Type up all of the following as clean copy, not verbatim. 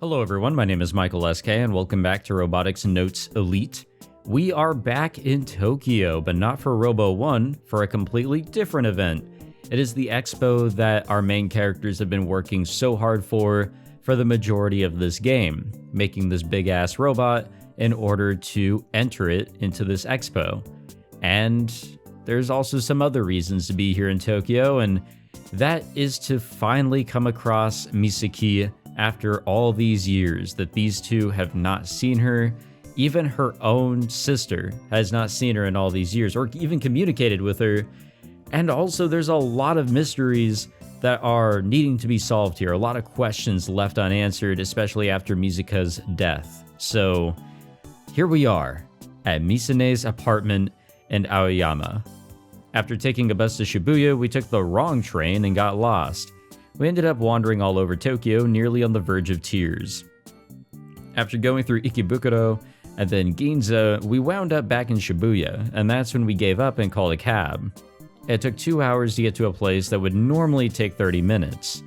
Hello everyone, my name is Michael SK and welcome back to Robotics Notes Elite. We are back in Tokyo, but not for Robo 1, for a completely different event. It is the expo that our main characters have been working so hard for the majority of this game, making this big-ass robot in order to enter it into this expo. And there's also some other reasons to be here in Tokyo, and that is to finally come across Misaki after all these years that these two have not seen her. Even her own sister has not seen her in all these years, or even communicated with her. And also there's a lot of mysteries that are needing to be solved here. A lot of questions left unanswered, especially after Mizuka's death. So here we are at Misane's apartment in Aoyama. After taking a bus to Shibuya, we took the wrong train and got lost. We ended up wandering all over Tokyo, nearly on the verge of tears. After going through Ikebukuro and then Ginza, we wound up back in Shibuya, and that's when we gave up and called a cab. It took 2 hours to get to a place that would normally take 30 minutes.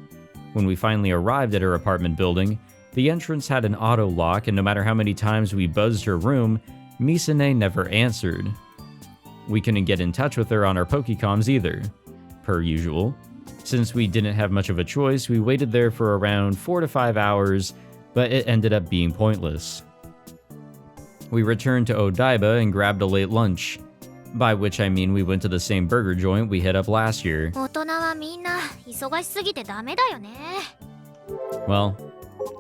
When we finally arrived at her apartment building, the entrance had an auto lock, and no matter how many times we buzzed her room, Misane never answered. We couldn't get in touch with her on our Pokecoms either, per usual. Since we didn't have much of a choice, we waited there for around 4 to 5 hours, but it ended up being pointless. We returned to Odaiba and grabbed a late lunch, by which I mean we went to the same burger joint we hit up last year. Well,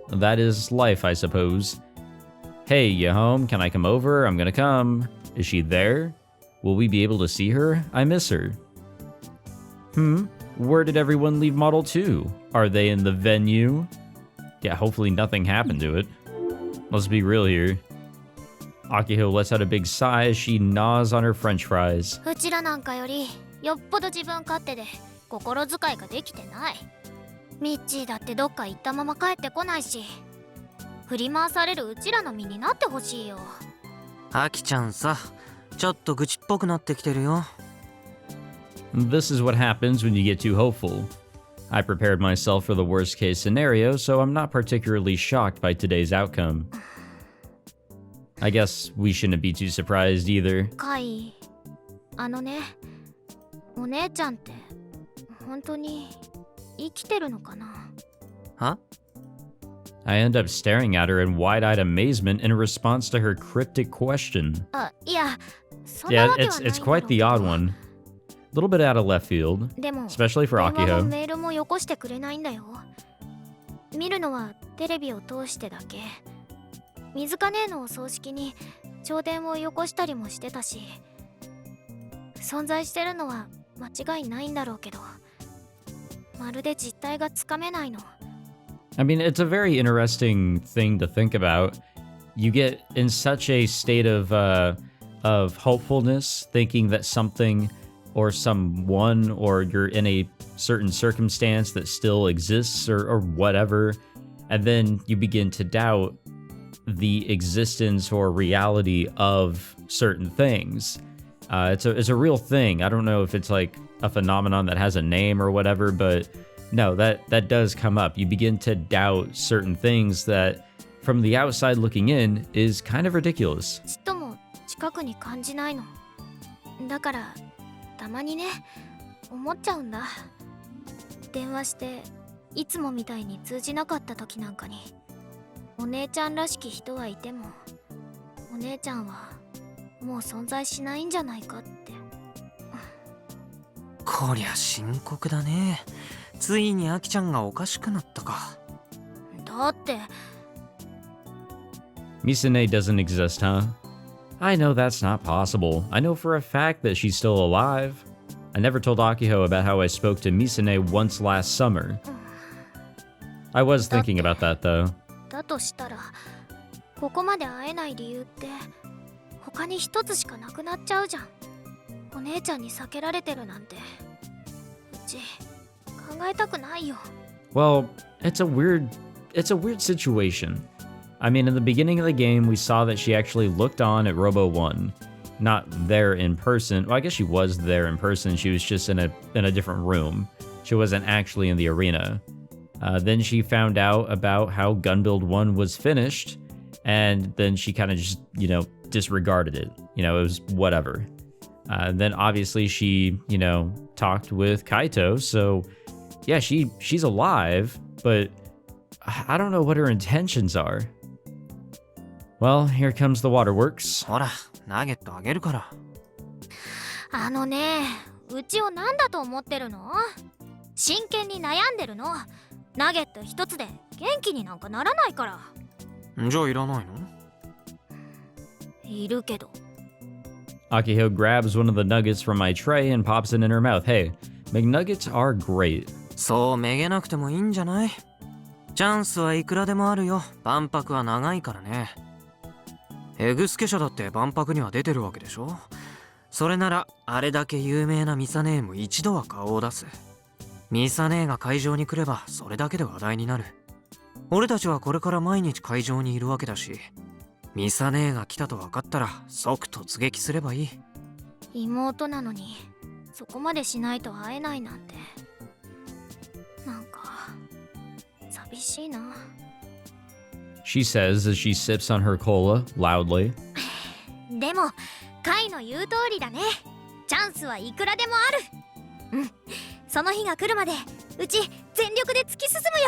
that is life, I suppose. Hey, you home? Can I come over? I'm gonna come. Is she there? Will we be able to see her? I miss her. Where did everyone leave Model 2? Are they in the venue? Yeah, hopefully nothing happened to it. Let's be real here. Akiho lets out a big sigh as she gnaws on her french fries. This is what happens when you get too hopeful. I prepared myself for the worst case scenario, so I'm not particularly shocked by today's outcome. I guess we shouldn't be too surprised either. Huh? I end up staring at her in wide-eyed amazement in response to her cryptic question. Yeah, it's quite the odd one. A little bit out of left field, especially for Akiho. I mean, it's a very interesting thing to think about. You get in such a state of hopefulness, thinking that something or someone, or you're in a certain circumstance that still exists or whatever, and then you begin to doubt the existence or reality of certain things. It's a real thing. I don't know if it's like a phenomenon that has a name or whatever, but no, that does come up. You begin to doubt certain things that, from the outside looking in, is kind of ridiculous. Misane doesn't exist, huh? I know that's not possible. I know for a fact that she's still alive. I never told Akiho about how I spoke to Misane once last summer. I was thinking about that, though. Well, it's a weird situation. I mean, in the beginning of the game, we saw that she actually looked on at Robo 1. Not there in person. Well, I guess she was there in person. She was just in a different room. She wasn't actually in the arena. Then she found out about how Gunbuild 1 was finished, and then she kind of just, disregarded it. It was whatever. Then obviously she, talked with Kaito, so yeah, she's alive, but I don't know what her intentions are. Well, here comes the waterworks. ほら、ナゲットあげるから。あのね、うちを何だと思ってるの？真剣に悩んでるの。ナゲット一つで元気になんかならないから。じゃあいらないの？いるけど。Akiho grabs one of the nuggets from my tray and pops it in her mouth. Hey, McNuggets are great. そうめげなくてもいいんじゃない？チャンスはいくらでもあるよ。万博は長いからね。エグスケ社だって万博には出てるわけでしょ。それならあれだけ有名なミサ姉も一度は顔を出す。ミサ姉が会場に来ればそれだけで話題になる。俺たちはこれから毎日会場にいるわけだし、ミサ姉が来たと分かったら即突撃すればいい。妹なのにそこまでしないと会えないなんて、なんか寂しいな。She says as she sips on her cola loudly. でもカイの言う通りだね。チャンスはいくらでもある。うん、その日が来るまでうち全力で突き進むよ。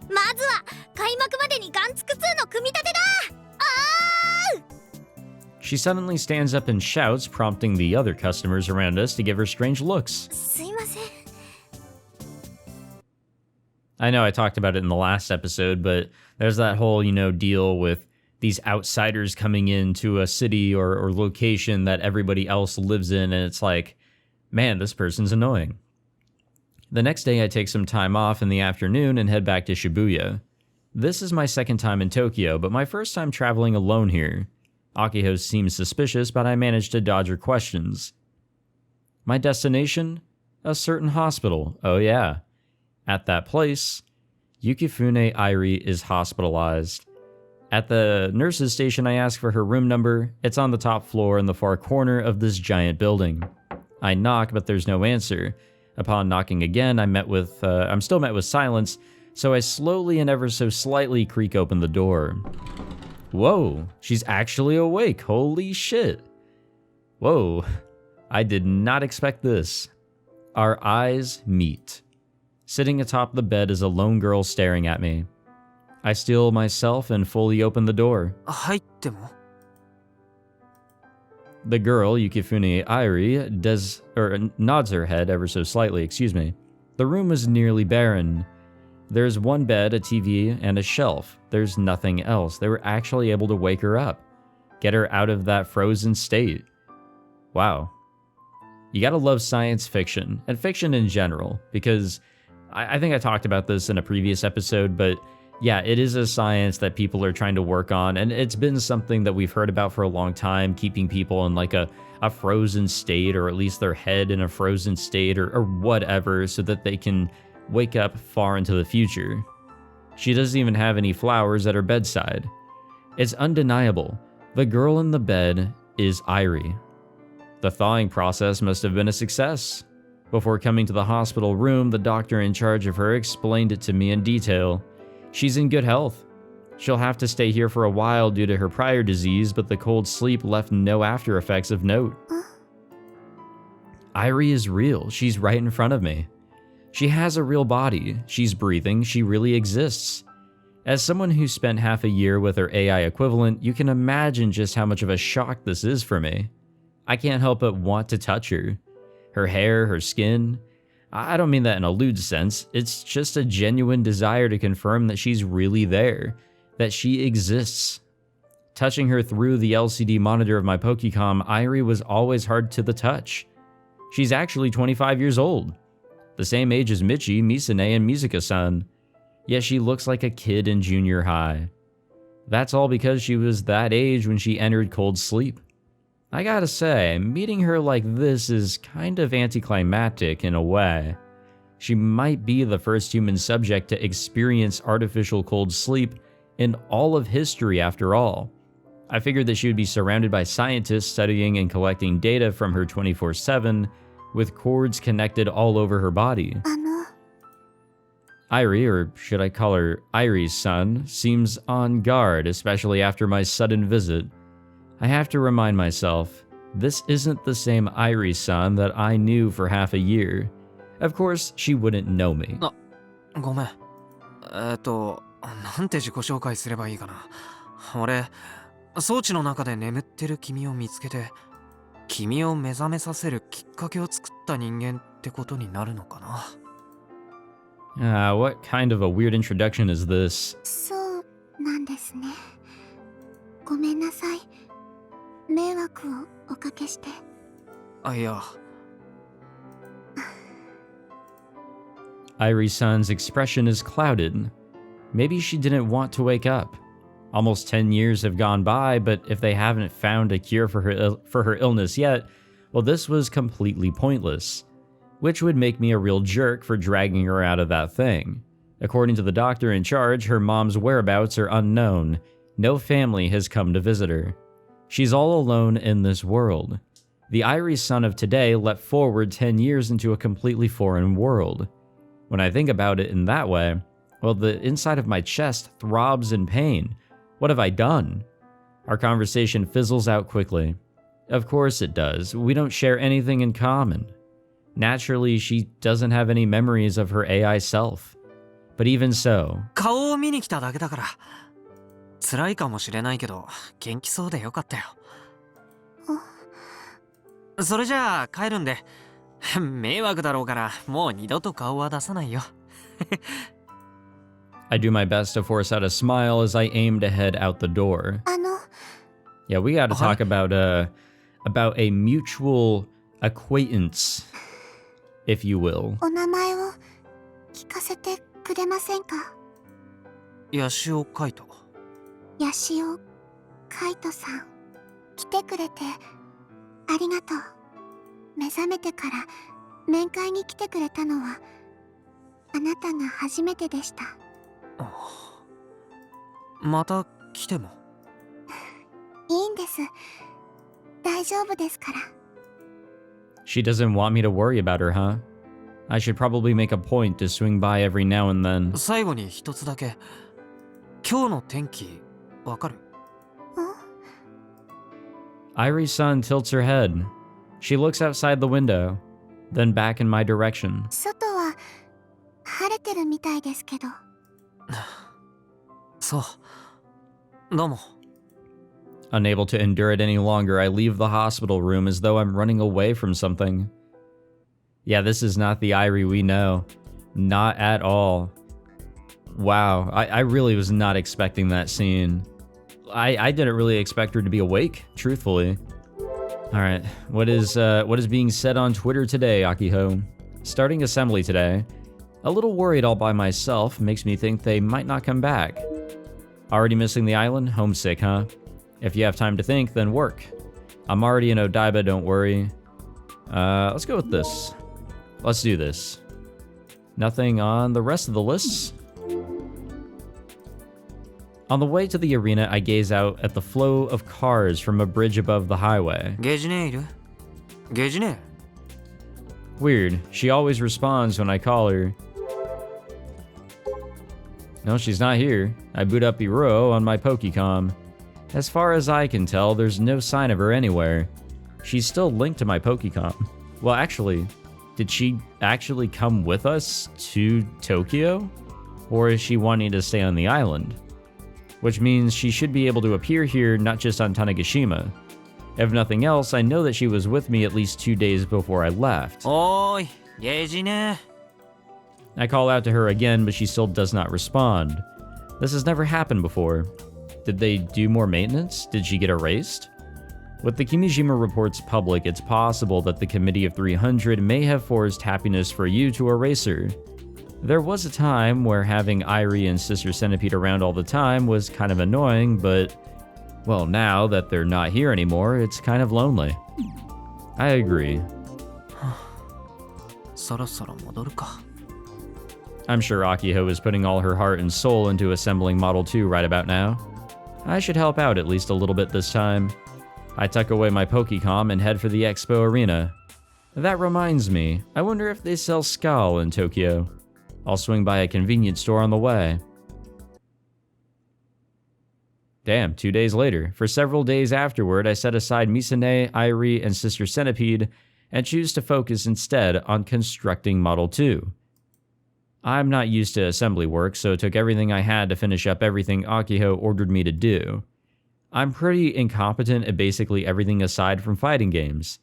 まずは開幕までにガンツク2の組み立てだ。She suddenly stands up and shouts, prompting the other customers around us to give her strange looks. すいません。I know I talked about it in the last episode, but there's that whole, deal with these outsiders coming into a city or location that everybody else lives in, and it's like, man, this person's annoying. The next day, I take some time off in the afternoon and head back to Shibuya. This is my second time in Tokyo, but my first time traveling alone here. Akiho seems suspicious, but I managed to dodge her questions. My destination? A certain hospital. Oh yeah. At that place, Yukifune Airi is hospitalized. At the nurse's station, I ask for her room number. It's on the top floor in the far corner of this giant building. I knock, but there's no answer. Upon knocking again, I'm still met with silence, so I slowly and ever so slightly creak open the door. Whoa, she's actually awake. Holy shit. Whoa, I did not expect this. Our eyes meet. Sitting atop the bed is a lone girl staring at me. I steel myself and fully open the door. 入っても？ The girl, Yukifune Airi, nods her head ever so slightly, The room was nearly barren. There's one bed, a TV, and a shelf. There's nothing else. They were actually able to wake her up. Get her out of that frozen state. Wow. You gotta love science fiction, and fiction in general, because I think I talked about this in a previous episode, but yeah, it is a science that people are trying to work on, and it's been something that we've heard about for a long time, keeping people in like a frozen state, or at least their head in a frozen state, or whatever, so that they can wake up far into the future. She doesn't even have any flowers at her bedside. It's undeniable. The girl in the bed is Airi. The thawing process must have been a success. Before coming to the hospital room, the doctor in charge of her explained it to me in detail. She's in good health. She'll have to stay here for a while due to her prior disease, but the cold sleep left no after effects of note. Airi is real. She's right in front of me. She has a real body. She's breathing. She really exists. As someone who spent half a year with her AI equivalent, you can imagine just how much of a shock this is for me. I can't help but want to touch her. Her hair, her skin. I don't mean that in a lewd sense. It's just a genuine desire to confirm that she's really there, that she exists. Touching her through the LCD monitor of my Pokecom, Airi was always hard to the touch. She's actually 25 years old. The same age as Michi, Misane, and Mizuka-san. Yet she looks like a kid in junior high. That's all because she was that age when she entered cold sleep. I gotta say, meeting her like this is kind of anticlimactic in a way. She might be the first human subject to experience artificial cold sleep in all of history after all. I figured that she would be surrounded by scientists studying and collecting data from her 24/7, with cords connected all over her body. Irie, or should I call her Irie's son, seems on guard, especially after my sudden visit. I have to remind myself, this isn't the same Irie's son that I knew for half a year. Of course, she wouldn't know me. ごめん。なんて自己紹介すればいいかな。俺、装置の中で眠ってる君を見つけて、君を目覚めさせるきっかけを作った人間ってことになるのかな。What kind of a weird introduction is this? そうなんですね。ごめんなさい。迷惑をおかけして。いや。Irie-san's expression is clouded. Maybe she didn't want to wake up. Almost 10 years have gone by, but if they haven't found a cure for her illness yet, well, this was completely pointless. Which would make me a real jerk for dragging her out of that thing. According to the doctor in charge, her mom's whereabouts are unknown. No family has come to visit her. She's all alone in this world. The Irie son of today leapt forward 10 years into a completely foreign world. When I think about it in that way, well, the inside of my chest throbs in pain. What have I done? Our conversation fizzles out quickly. Of course it does. We don't share anything in common. Naturally, she doesn't have any memories of her AI self. But even so... 顔を見に来ただけだから。辛いかもしれないけど、元気そうでよかったよ。それじゃあ帰るんで。迷惑だろうから、もう二度と顔は出さないよ。I do my best to force out a smile as I aim to head out the door. Yeah, we gotta talk about a mutual acquaintance, if you will. お名前を聞かせてくれませんか？ヤシオカイト。ヤシオカイトさん、来てくれてありがとう。目覚めてから面会に来てくれたのはあなたが初めてでした。また来てもいいんです。大丈夫ですから。She doesn't want me to worry about her, huh? I should probably make a point to swing by every now and then. 最後に一つだけ。今日の天気わかる？ Irie-san tilts her head. She looks outside the window, then back in my direction. 外は晴れてるみたいですけど。そう。どうも。Unable to endure it any longer, I leave the hospital room as though I'm running away from something. Yeah, this is not the Irie we know. Not at all. Wow, I really was not expecting that scene. I didn't really expect her to be awake, truthfully. Alright, what is being said on Twitter today, Akiho? Starting assembly today. A little worried all by myself, makes me think they might not come back. Already missing the island? Homesick, huh? If you have time to think, then work. I'm already in Odaiba, don't worry. Let's go with this. Let's do this. Nothing on the rest of the lists? On the way to the arena, I gaze out at the flow of cars from a bridge above the highway. ゲージネイル？ゲージネ？ Weird. She always responds when I call her. No, she's not here. I boot up Iruo on my Pokecom. As far as I can tell, there's no sign of her anywhere. She's still linked to my Pokecom. Well, actually, did she actually come with us to Tokyo? Or is she wanting to stay on the island? Which means she should be able to appear here not just on Tanegashima. If nothing else, I know that she was with me at least 2 days before I left. Oi, ゲージね。 I call out to her again, but she still does not respond. This has never happened before. Did they do more maintenance? Did she get erased? With the Kimijima Report's public, it's possible that the Committee of 300 may have forced happiness for you to erase her. There was a time where having Irie and Sister Centipede around all the time was kind of annoying, but, well, now that they're not here anymore, it's kind of lonely. I agree. そろそろ戻るか。 I'm sure Akiho is putting all her heart and soul into assembling Model 2 right about now. I should help out at least a little bit this time. I tuck away my Pokecom and head for the expo arena. That reminds me, I wonder if they sell Skull in Tokyo. I'll swing by a convenience store on the way. Damn, 2 days later. For several days afterward, I set aside Misane, Irie, and Sister Centipede and choose to focus instead on constructing Model 2. I'm not used to assembly work, so it took everything I had to finish up everything Akiho ordered me to do. I'm pretty incompetent at basically everything aside from fighting games.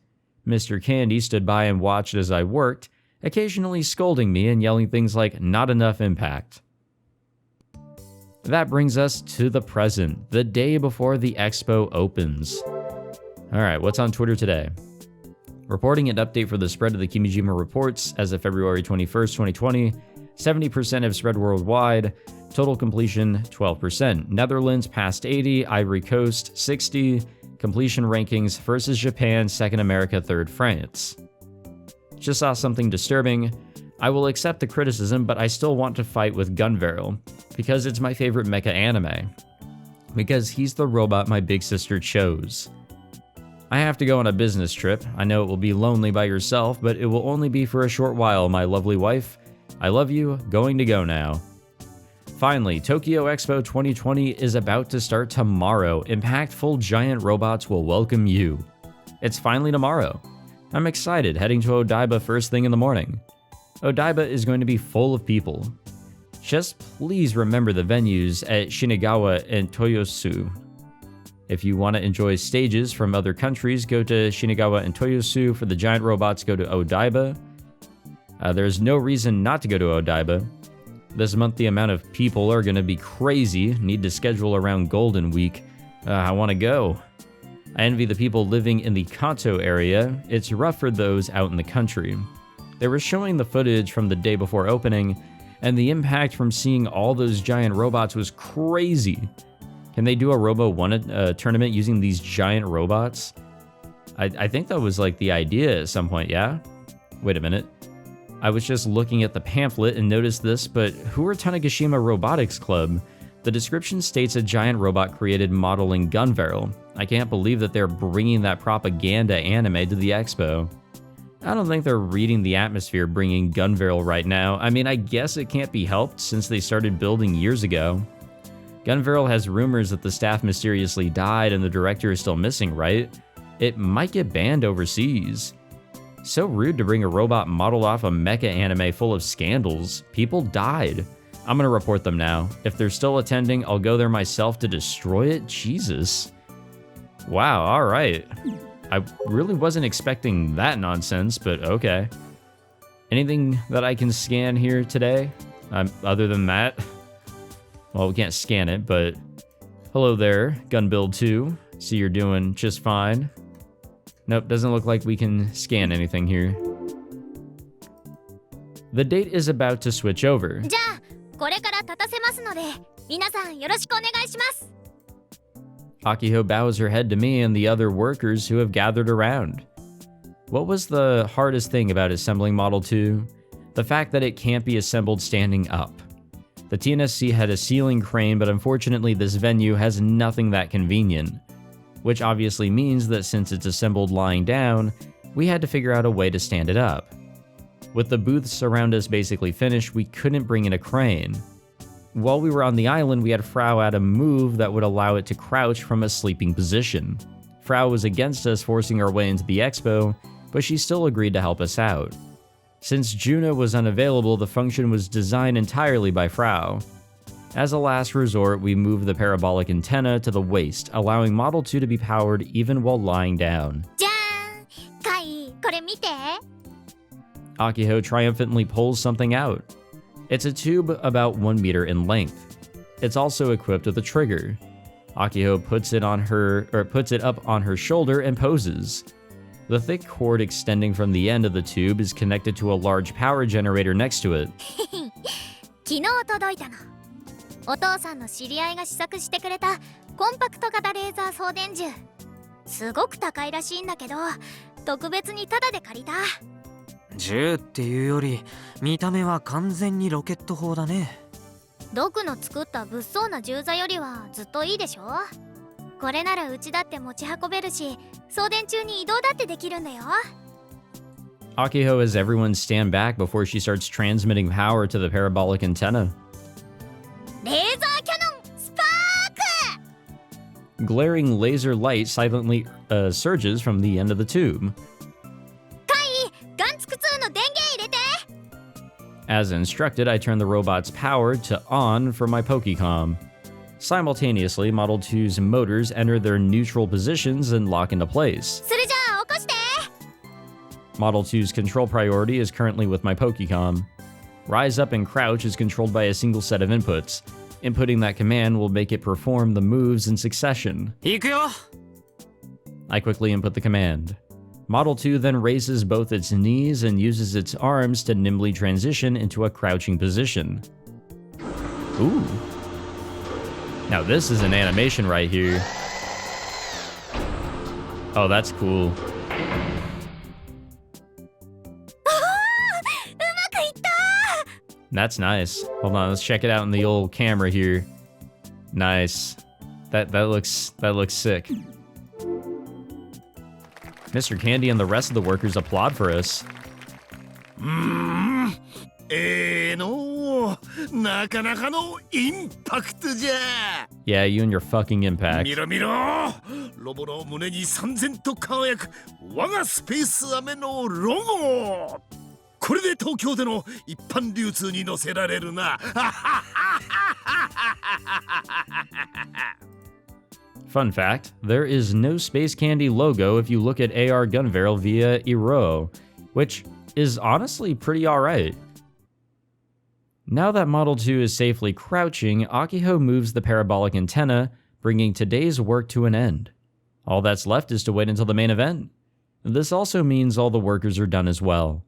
Mr. Candy stood by and watched as I worked, occasionally scolding me and yelling things like, "Not enough impact." That brings us to the present, the day before the expo opens. Alright, what's on Twitter today? Reporting an update for the spread of the Kimijima Reports as of February 21st, 2020, 70% have spread worldwide, total completion 12%. Netherlands past 80, Ivory Coast 60, completion rankings versus Japan, 2nd America, 3rd France. Just saw something disturbing. I will accept the criticism, but I still want to fight with Gunvarel, because it's my favorite mecha anime. Because he's the robot my big sister chose. I have to go on a business trip. I know it will be lonely by yourself, but it will only be for a short while, my lovely wife. I love you, going to go now. Finally, Tokyo Expo 2020 is about to start tomorrow. Impactful giant robots will welcome you. It's finally tomorrow. I'm excited, heading to Odaiba first thing in the morning. Odaiba is going to be full of people. Just please remember the venues at Shinagawa and Toyosu. If you want to enjoy stages from other countries, go to Shinagawa and Toyosu. For the giant robots, go to Odaiba. There's no reason not to go to Odaiba. This month, the amount of people are going to be crazy. Need to schedule around Golden Week. I want to go. I envy the people living in the Kanto area. It's rough for those out in the country. They were showing the footage from the day before opening, and the impact from seeing all those giant robots was crazy. Can they do a Robo 1 tournament using these giant robots? I think that was like the idea at some point, yeah? Wait a minute. I was just looking at the pamphlet and noticed this, but who are Tanegashima Robotics Club? The description states a giant robot created modeling Gunvarel. I can't believe that they're bringing that propaganda anime to the expo. I don't think they're reading the atmosphere bringing Gunvarel right now. I mean, I guess it can't be helped since they started building years ago. Gunvarel has rumors that the staff mysteriously died and the director is still missing, right? It might get banned overseas. So rude to bring a robot modeled off a mecha anime full of scandals. People died. I'm gonna report them now. If they're still attending, I'll go there myself to destroy it. Jesus. Wow, alright. I really wasn't expecting that nonsense, but okay. Anything that I can scan here today? Other than that? Well, we can't scan it, but... Hello there, Gunbuild 2. See you're doing just fine. Nope, doesn't look like we can scan anything here. The date is about to switch over. じゃあ、これから立たせますので、皆さんよろしくお願いします。 Akiho bows her head to me and the other workers who have gathered around. What was the hardest thing about assembling Model 2? The fact that it can't be assembled standing up. The TNSC had a ceiling crane, but unfortunately this venue has nothing that convenient. Which obviously means that since it's assembled lying down, we had to figure out a way to stand it up. With the booths around us basically finished, we couldn't bring in a crane. While we were on the island, we had Frau add a move that would allow it to crouch from a sleeping position. Frau was against us forcing our way into the expo, but she still agreed to help us out. Since Juna was unavailable, the function was designed entirely by Frau. As a last resort, we moved the parabolic antenna to the waist, allowing Model 2 to be powered even while lying down. じゃーん、カイ、これ見て。 Akiho triumphantly pulls something out. It's a tube about 1 meter in length. It's also equipped with a trigger. Akiho puts it up on her shoulder and poses. The thick cord extending from the end of the tube is connected to a large power generator next to it. 昨日届いたの。お父さんの知り合いが試作してくれたコンパクト型レーザー送電銃。すごく高いらしいんだけど、特別にタダで借りた。銃っていうより、見た目は完全にロケット砲だね。毒の作った物騒な銃座よりはずっといいでしょ。これならうちだって持ち運べるし、送電中に移動だってできるんだよ。Akiho has everyone stand back before she starts transmitting power to the parabolic antenna. レーザーキャノンスパーク Glaring laser light silently surges from the end of the tube. カイガンツク2の電源入れて As instructed, I turn the robot's power to on for my Pokecom. Simultaneously, Model 2's motors enter their neutral positions and lock into place. それじゃあ起こして Model 2's control priority is currently with my Pokecom. Rise up and crouch is controlled by a single set of inputs. Inputting that command will make it perform the moves in succession. 行くよ I quickly input the command. Model 2 then raises both its knees and uses its arms to nimbly transition into a crouching position. Ooh. Now this is an animation right here. Oh, that's cool. うまくいった That's nice. Hold on, let's check it out in the old camera here. Nice. That looks sick. Mr. Candy and the rest of the workers applaud for us. なかなかのインパクトじゃ Yeah, you and your fucking impact. 見ろ見ろロボの胸に燦然と輝く我がスペースアメのロゴこれで東京での一般流通に載せられるな Fun fact, there is no Space Candy logo if you look at AR gun barrel via Iro, which is honestly pretty alright. Now that Model 2 is safely crouching, Akiho moves the parabolic antenna, bringing today's work to an end. All that's left is to wait until the main event. This also means all the workers are done as well.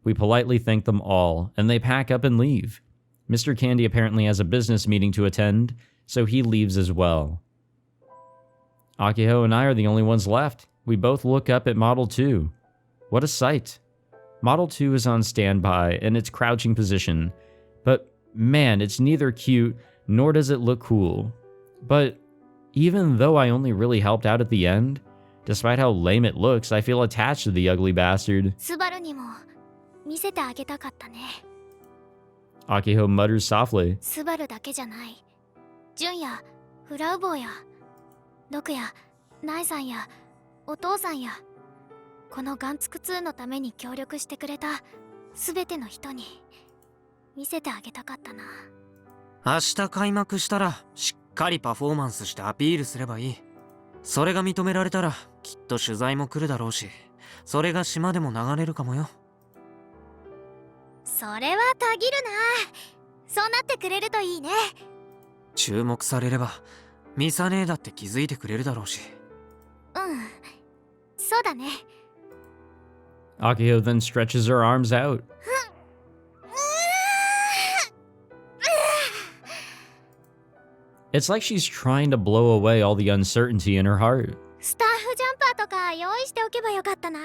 We politely thank them all, and they pack up and leave. Mr. Candy apparently has a business meeting to attend, so he leaves as well. Akiho and I are the only ones left. We both look up at Model 2. What a sight. Model 2 is on standby in its crouching position, but man, it's neither cute nor does it look cool. But even though I only really helped out at the end, despite how lame it looks, I feel attached to the ugly bastard. スバルにも見せてあげたかったね Akiho mutters softly. スバルだけじゃないジュンやフラウボーやドクやナイさんやお父さんやこのガンツク2のために協力してくれた全ての人に見せてあげたかったな明日開幕したらしっかりパフォーマンスしてアピールすればいいそれが認められたらきっと取材も来るだろうしそれが島でも流れるかもよそれはたぎるなそうなってくれるといいね注目されればミサ姉だって気づいてくれるだろうしうんそうだね Akiho then stretches her arms out. It's like she's trying to blow away all the uncertainty in her heart. スタッフジャンパーとか用意しておけばよかったな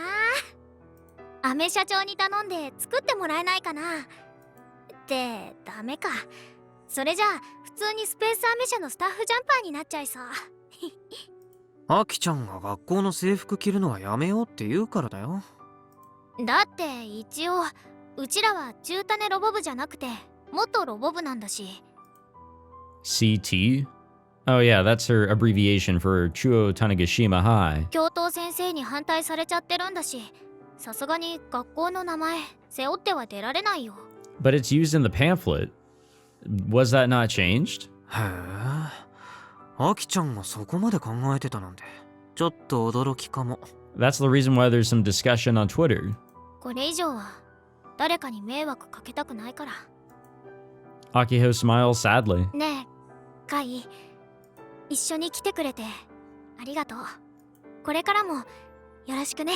アメ社長に頼んで作ってもらえないかなってダメかそれじゃあ普通にスペースアメ社のスタッフジャンパーになっちゃいそうアキちゃんが学校の制服着るのはやめようって言うからだよだって一応うちらは中種ロボ部じゃなくて元ロボ部なんだし CT? Oh yeah, that's her abbreviation for Chuo Tanegashima High. 教頭先生に反対されちゃってるんだしさすがに学校の名前背負っては出られないよ But it's used in the pamphlet. Was that not changed? へえアキちゃんがそこまで考えてたなんてちょっと驚きかも That's the reason why there's some discussion on Twitter. これ以上は誰かに迷惑かけたくないから Akiho smiles sadly. ねえカイ一緒に来てくれてありがとうこれからもよろしくね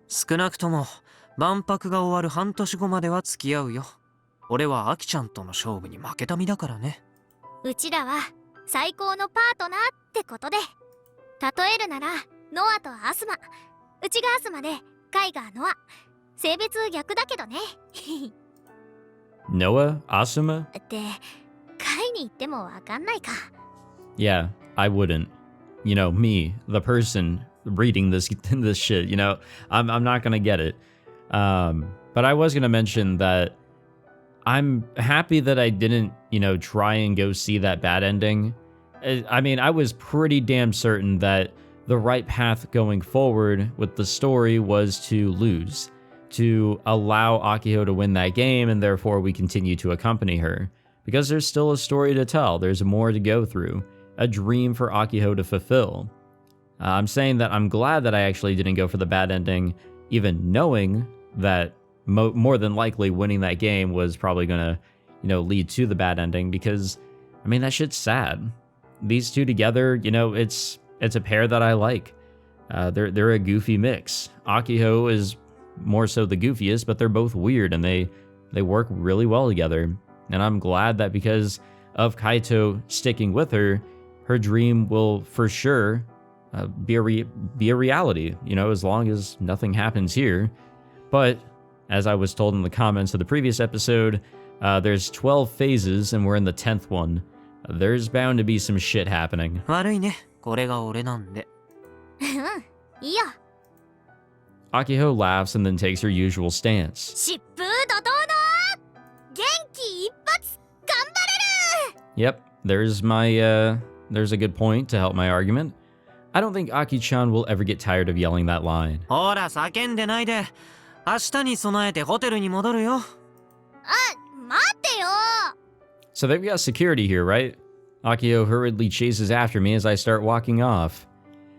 少なくとも万博が終わる半年後までは付き合うよ俺はアキちゃんとの勝負に負けた身だからねうちらは最高のパートナーってことで例えるならノアとアスマうちがアスマでカイがノア性別逆だけどね Noah? Asuma? ってカイに言ってもわかんないか Yeah, I wouldn't. You know, me, the person reading this shit, you know, I'm not gonna get it. But I was going to mention that I'm happy that I didn't, try and go see that bad ending. I mean, I was pretty damn certain that the right path going forward with the story was to lose, to allow Akiho to win that game, and therefore we continue to accompany her. Because there's still a story to tell, there's more to go through, a dream for Akiho to fulfill. I'm saying that I'm glad that I actually didn't go for the bad ending, even knowing that more than likely winning that game was probably going to, lead to the bad ending, because, I mean, that shit's sad. These two together, it's a pair that I like. They're a goofy mix. Akiho is more so the goofiest, but they're both weird, and they work really well together. And I'm glad that because of Kaito sticking with her, her dream will for sure be a reality, as long as nothing happens here. But as I was told in the comments of the previous episode, there's 12 phases and we're in the 10th one. There's bound to be some shit happening. 悪いね。これが俺なんで。いいよ。 Akiho laughs and then takes her usual stance. 疾風怒涛だ。元気一発。頑張れる。 Yep, there's a good point to help my argument. I don't think Aki-chan will ever get tired of yelling that line. ほら、叫んでないで。明日に備えてホテルに戻るよ。あ、待ってよ。 So they've got security here, right? Akiho hurriedly chases after me as I start walking off.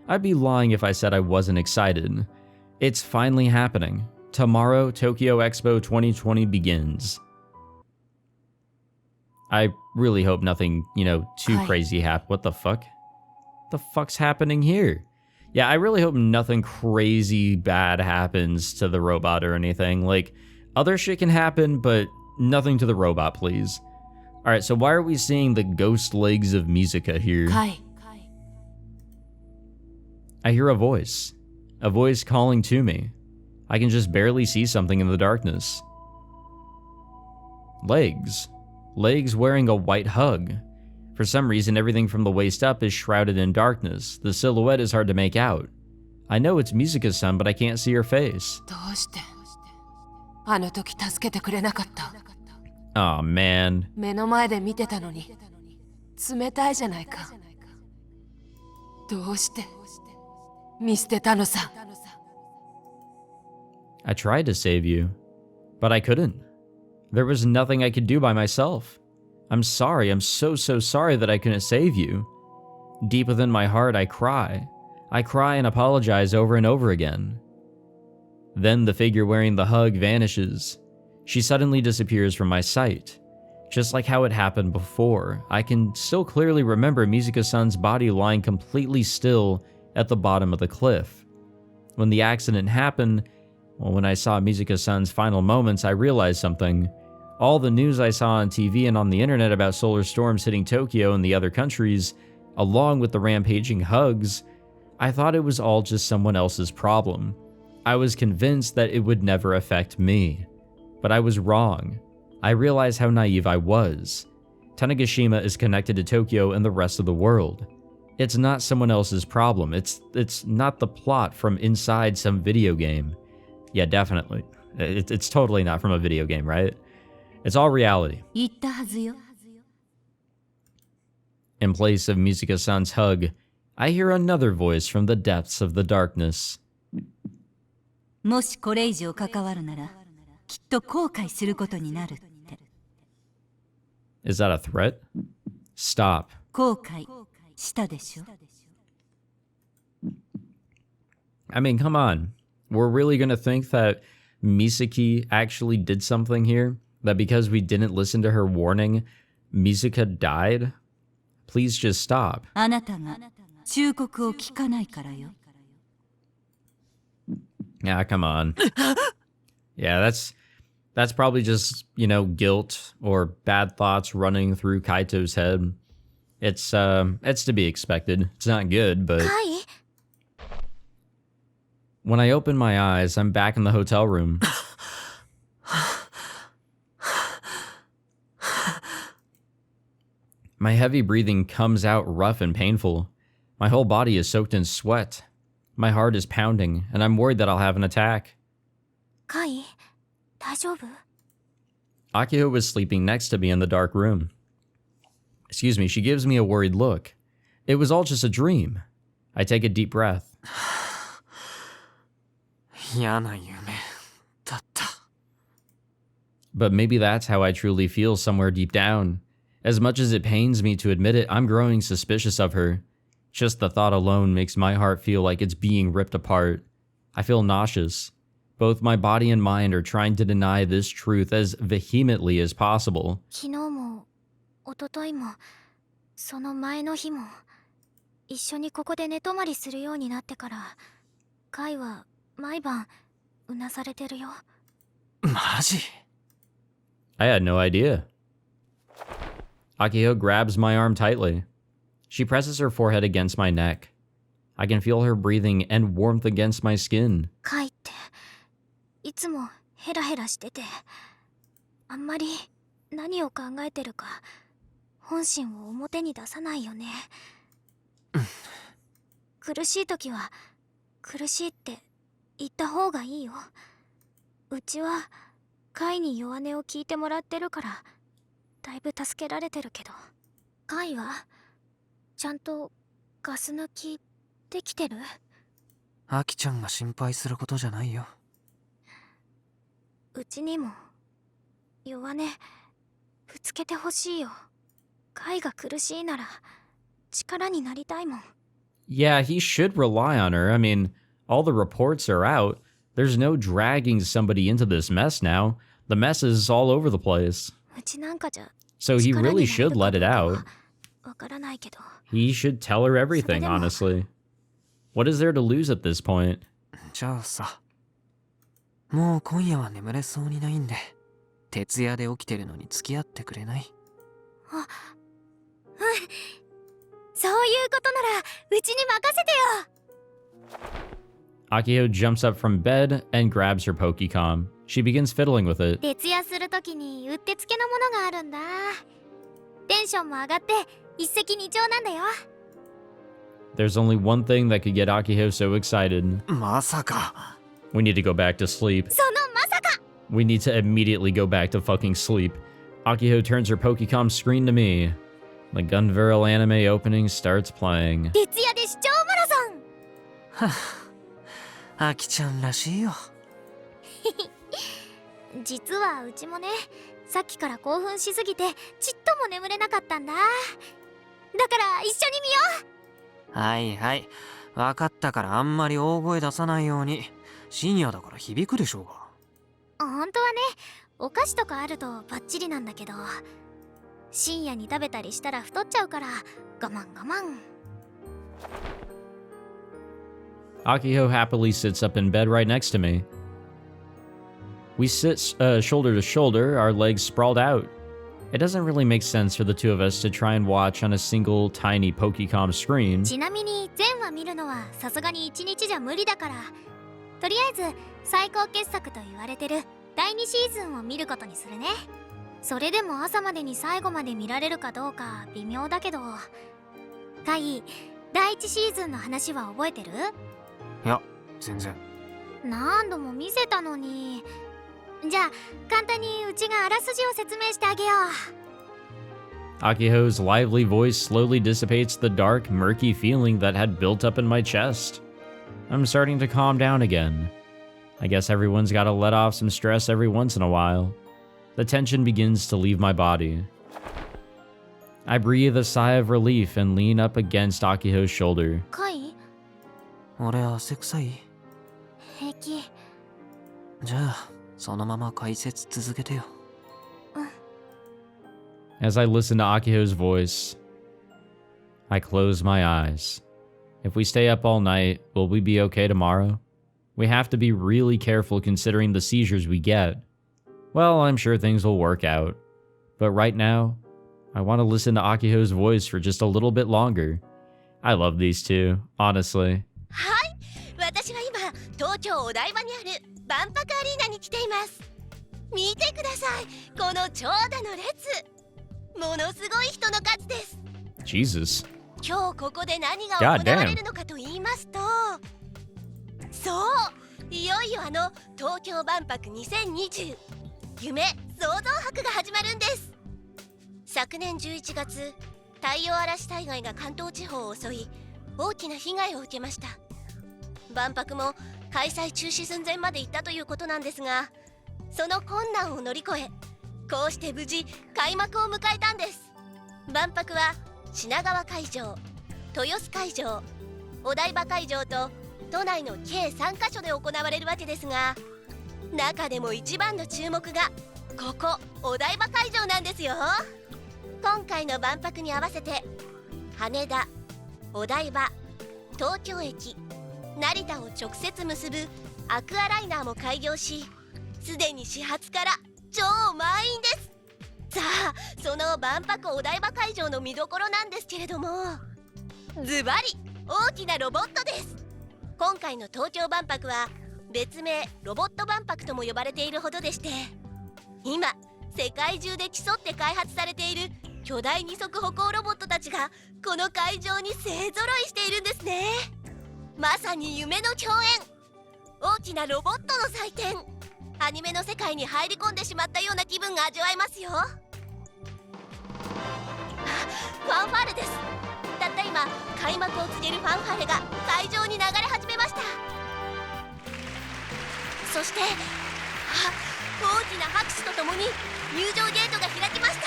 I'd be lying if I said I wasn't excited. It's finally happening. Tomorrow, Tokyo Expo 2020 begins. I really hope nothing, too crazy happens. What the fuck? The fuck's happening here? Yeah, I really hope nothing crazy bad happens to the robot or anything. Like, other shit can happen, but nothing to the robot, please. Alright, so why are we seeing the ghost legs of Misaka here? Kai. I hear a voice calling to me. I can just barely see something in the darkness. Legs wearing a white hug. For some reason, everything from the waist up is shrouded in darkness. The silhouette is hard to make out. I know it's Misaka-san, but I can't see her face. どうしてあの時助けてくれなかった。 Aw, man. 目の前で見てたのに冷たいじゃないか。どうして見捨てたのさ。 I tried to save you, but I couldn't. There was nothing I could do by myself. I'm sorry, I'm so sorry that I couldn't save you. Deep within my heart, I cry. I cry and apologize over and over again. Then the figure wearing the hug vanishes. She suddenly disappears from my sight. Just like how it happened before, I can still clearly remember Misaka-san's body lying completely still at the bottom of the cliff. When the accident happened, when I saw Misaka-san's final moments, I realized something. All the news I saw on TV and on the internet about solar storms hitting Tokyo and the other countries, along with the rampaging hugs, I thought it was all just someone else's problem. I was convinced that it would never affect me. But I was wrong. I realized how naive I was. Tanegashima is connected to Tokyo and the rest of the world. It's not someone else's problem. It's not the plot from inside some video game. Yeah, definitely. It's totally not from a video game, right? It's all reality. 言ったはずよ。 In place of Misaka-san's hug, I hear another voice from the depths of the darkness. もしこれ以上関わるなら、きっと後悔することになるって。 Is that a threat? Stop. 後悔したでしょ。 I mean, come on. We're really gonna think that Misaki actually did something here? That because we didn't listen to her warning, Misaka died? Please just stop. あなたが忠告を聞かないからよ。 Yeah, come on. Yeah, that's probably just, guilt or bad thoughts running through Kaito's head. It's to be expected. It's not good, but カイ when I open my eyes, I'm back in the hotel room. My heavy breathing comes out rough and painful. My whole body is soaked in sweat. My heart is pounding, and I'm worried that I'll have an attack. カイ、大丈夫？ Akiho was sleeping next to me in the dark room. Excuse me, she gives me a worried look. It was all just a dream. I take a deep breath. 嫌な夢だった。 But maybe that's how I truly feel somewhere deep down. As much as it pains me to admit it, I'm growing suspicious of her. Just the thought alone makes my heart feel like it's being ripped apart. I feel nauseous. Both my body and mind are trying to deny this truth as vehemently as possible. 昨日も一昨日もその前の日も一緒にここで寝泊まりするようになってから、カイは毎晩うなされてるよ。マジ？ I had no idea. Akiho grabs my arm tightly. She presses her forehead against my neck. I can feel her breathing and warmth against my skin. カイっていつもヘラヘラしてて、あんまり何を考えてるか本心を表に出さないよね。苦しい時は苦しいって言った方がいいよ。うちはカイに弱音を聞いてもらってるからだいぶ助けられてるけど、カイはちゃんとガス抜きできてる？アキちゃんが心配することじゃないよ。うちにも弱音ぶつけてほしいよ。カイが苦しいなら力になりたいもん。 Yeah, he should rely on her. I mean, all the reports are out. There's no dragging somebody into this mess now. The mess is all over the place. うちなんかじゃ So he really should let it out. わからないけど。 He should tell her everything, honestly. What is there to lose at this point? じゃあさ、もう今夜は眠れそうにないんで、徹夜で起きてるのに付き合ってくれない？あ、うん。そういうことならうちに任せてよ。 Akiho jumps up from bed and grabs her Pokecom. She begins fiddling with it. 徹夜するときにうってつけのものがあるんだ。テンションも上がって一石二鳥なんだよ。 There's only one thing that could get Akiho so excited. まさか。 We need to go back to sleep. そのまさか。 We need to immediately go back to fucking sleep. Akiho turns her Pokecom screen to me. The Gunvirl anime opening starts playing. 徹夜で視聴マラソン。はぁ、アキちゃんらしいよ。実はうちもね、さっきから興奮しすぎてちっとも眠れなかったんだ。だから一緒に見よう。はいはい、わかったからあんまり大声出さないように。深夜だから響くでしょうが。本当はね、お菓子とかあるとバッチリなんだけど、深夜に食べたりしたら太っちゃうから我慢我慢。 Akiho happily sits up in bed right next to me. We sit shoulder to shoulder, our legs sprawled out. It doesn't really make sense for the two of us to try and watch on a single tiny Pokecom screen. ちなみに全話見るのはさすがに1日じゃ無理だから、とりあえず最高傑作と言われてる第2シーズンを見ることにするね。それでも朝までに最後まで見られるかどうか微妙だけど。カイ、第1シーズンの話は覚えてる？いや、全然。何度も見せたのに。じゃあ簡単にうちがあらすじを説明してあげよう。 Akiho's lively voice slowly dissipates the dark, murky feeling that had built up in my chest. I'm starting to calm down again. I guess everyone's gotta let off some stress every once in a while. The tension begins to leave my body. I breathe a sigh of relief and lean up against Akiho's shoulder. カイ？俺汗臭い？平気。じゃあそのまま解説続けてよ。As I listen to Akiho's voice, I close my eyes. If we stay up all night, will we be okay tomorrow? We have to be really careful considering the seizures we get. Well, I'm sure things will work out. But right now, I want to listen to Akiho's voice for just a little bit longer. I love these two, honestly. はい、私は今東京お台場にある万博アリーナに来ています。見てください、この長蛇の列。ものすごい人の数です。 Jesus. 今日ここで何が行われるのかと言いますと、そう、いよいよ東京万博2020夢創造博が始まるんです。昨年11月、太陽嵐災害が関東地方を襲い、大きな被害を受けました。万博も開催中止寸前まで行ったということなんですが、その困難を乗り越え、こうして無事開幕を迎えたんです。万博は品川会場、豊洲会場、お台場会場と都内の計3カ所で行われるわけですが、中でも一番の注目がここお台場会場なんですよ。今回の万博に合わせて羽田、お台場、東京駅、成田を直接結ぶアクアライナーも開業し、すでに始発から超満員です。さあ、その万博お台場会場の見どころなんですけれども、ズバリ大きなロボットです。今回の東京万博は別名ロボット万博とも呼ばれているほどでして、今世界中で競って開発されている巨大二足歩行ロボットたちがこの会場に勢ぞろいしているんですね。まさに夢の共演、大きなロボットの祭典、アニメの世界に入り込んでしまったような気分が味わえますよ。ファンファーレです。たった今開幕を告げるファンファーレが会場に流れ始めました。そして大きな拍手とともに入場ゲートが開きました。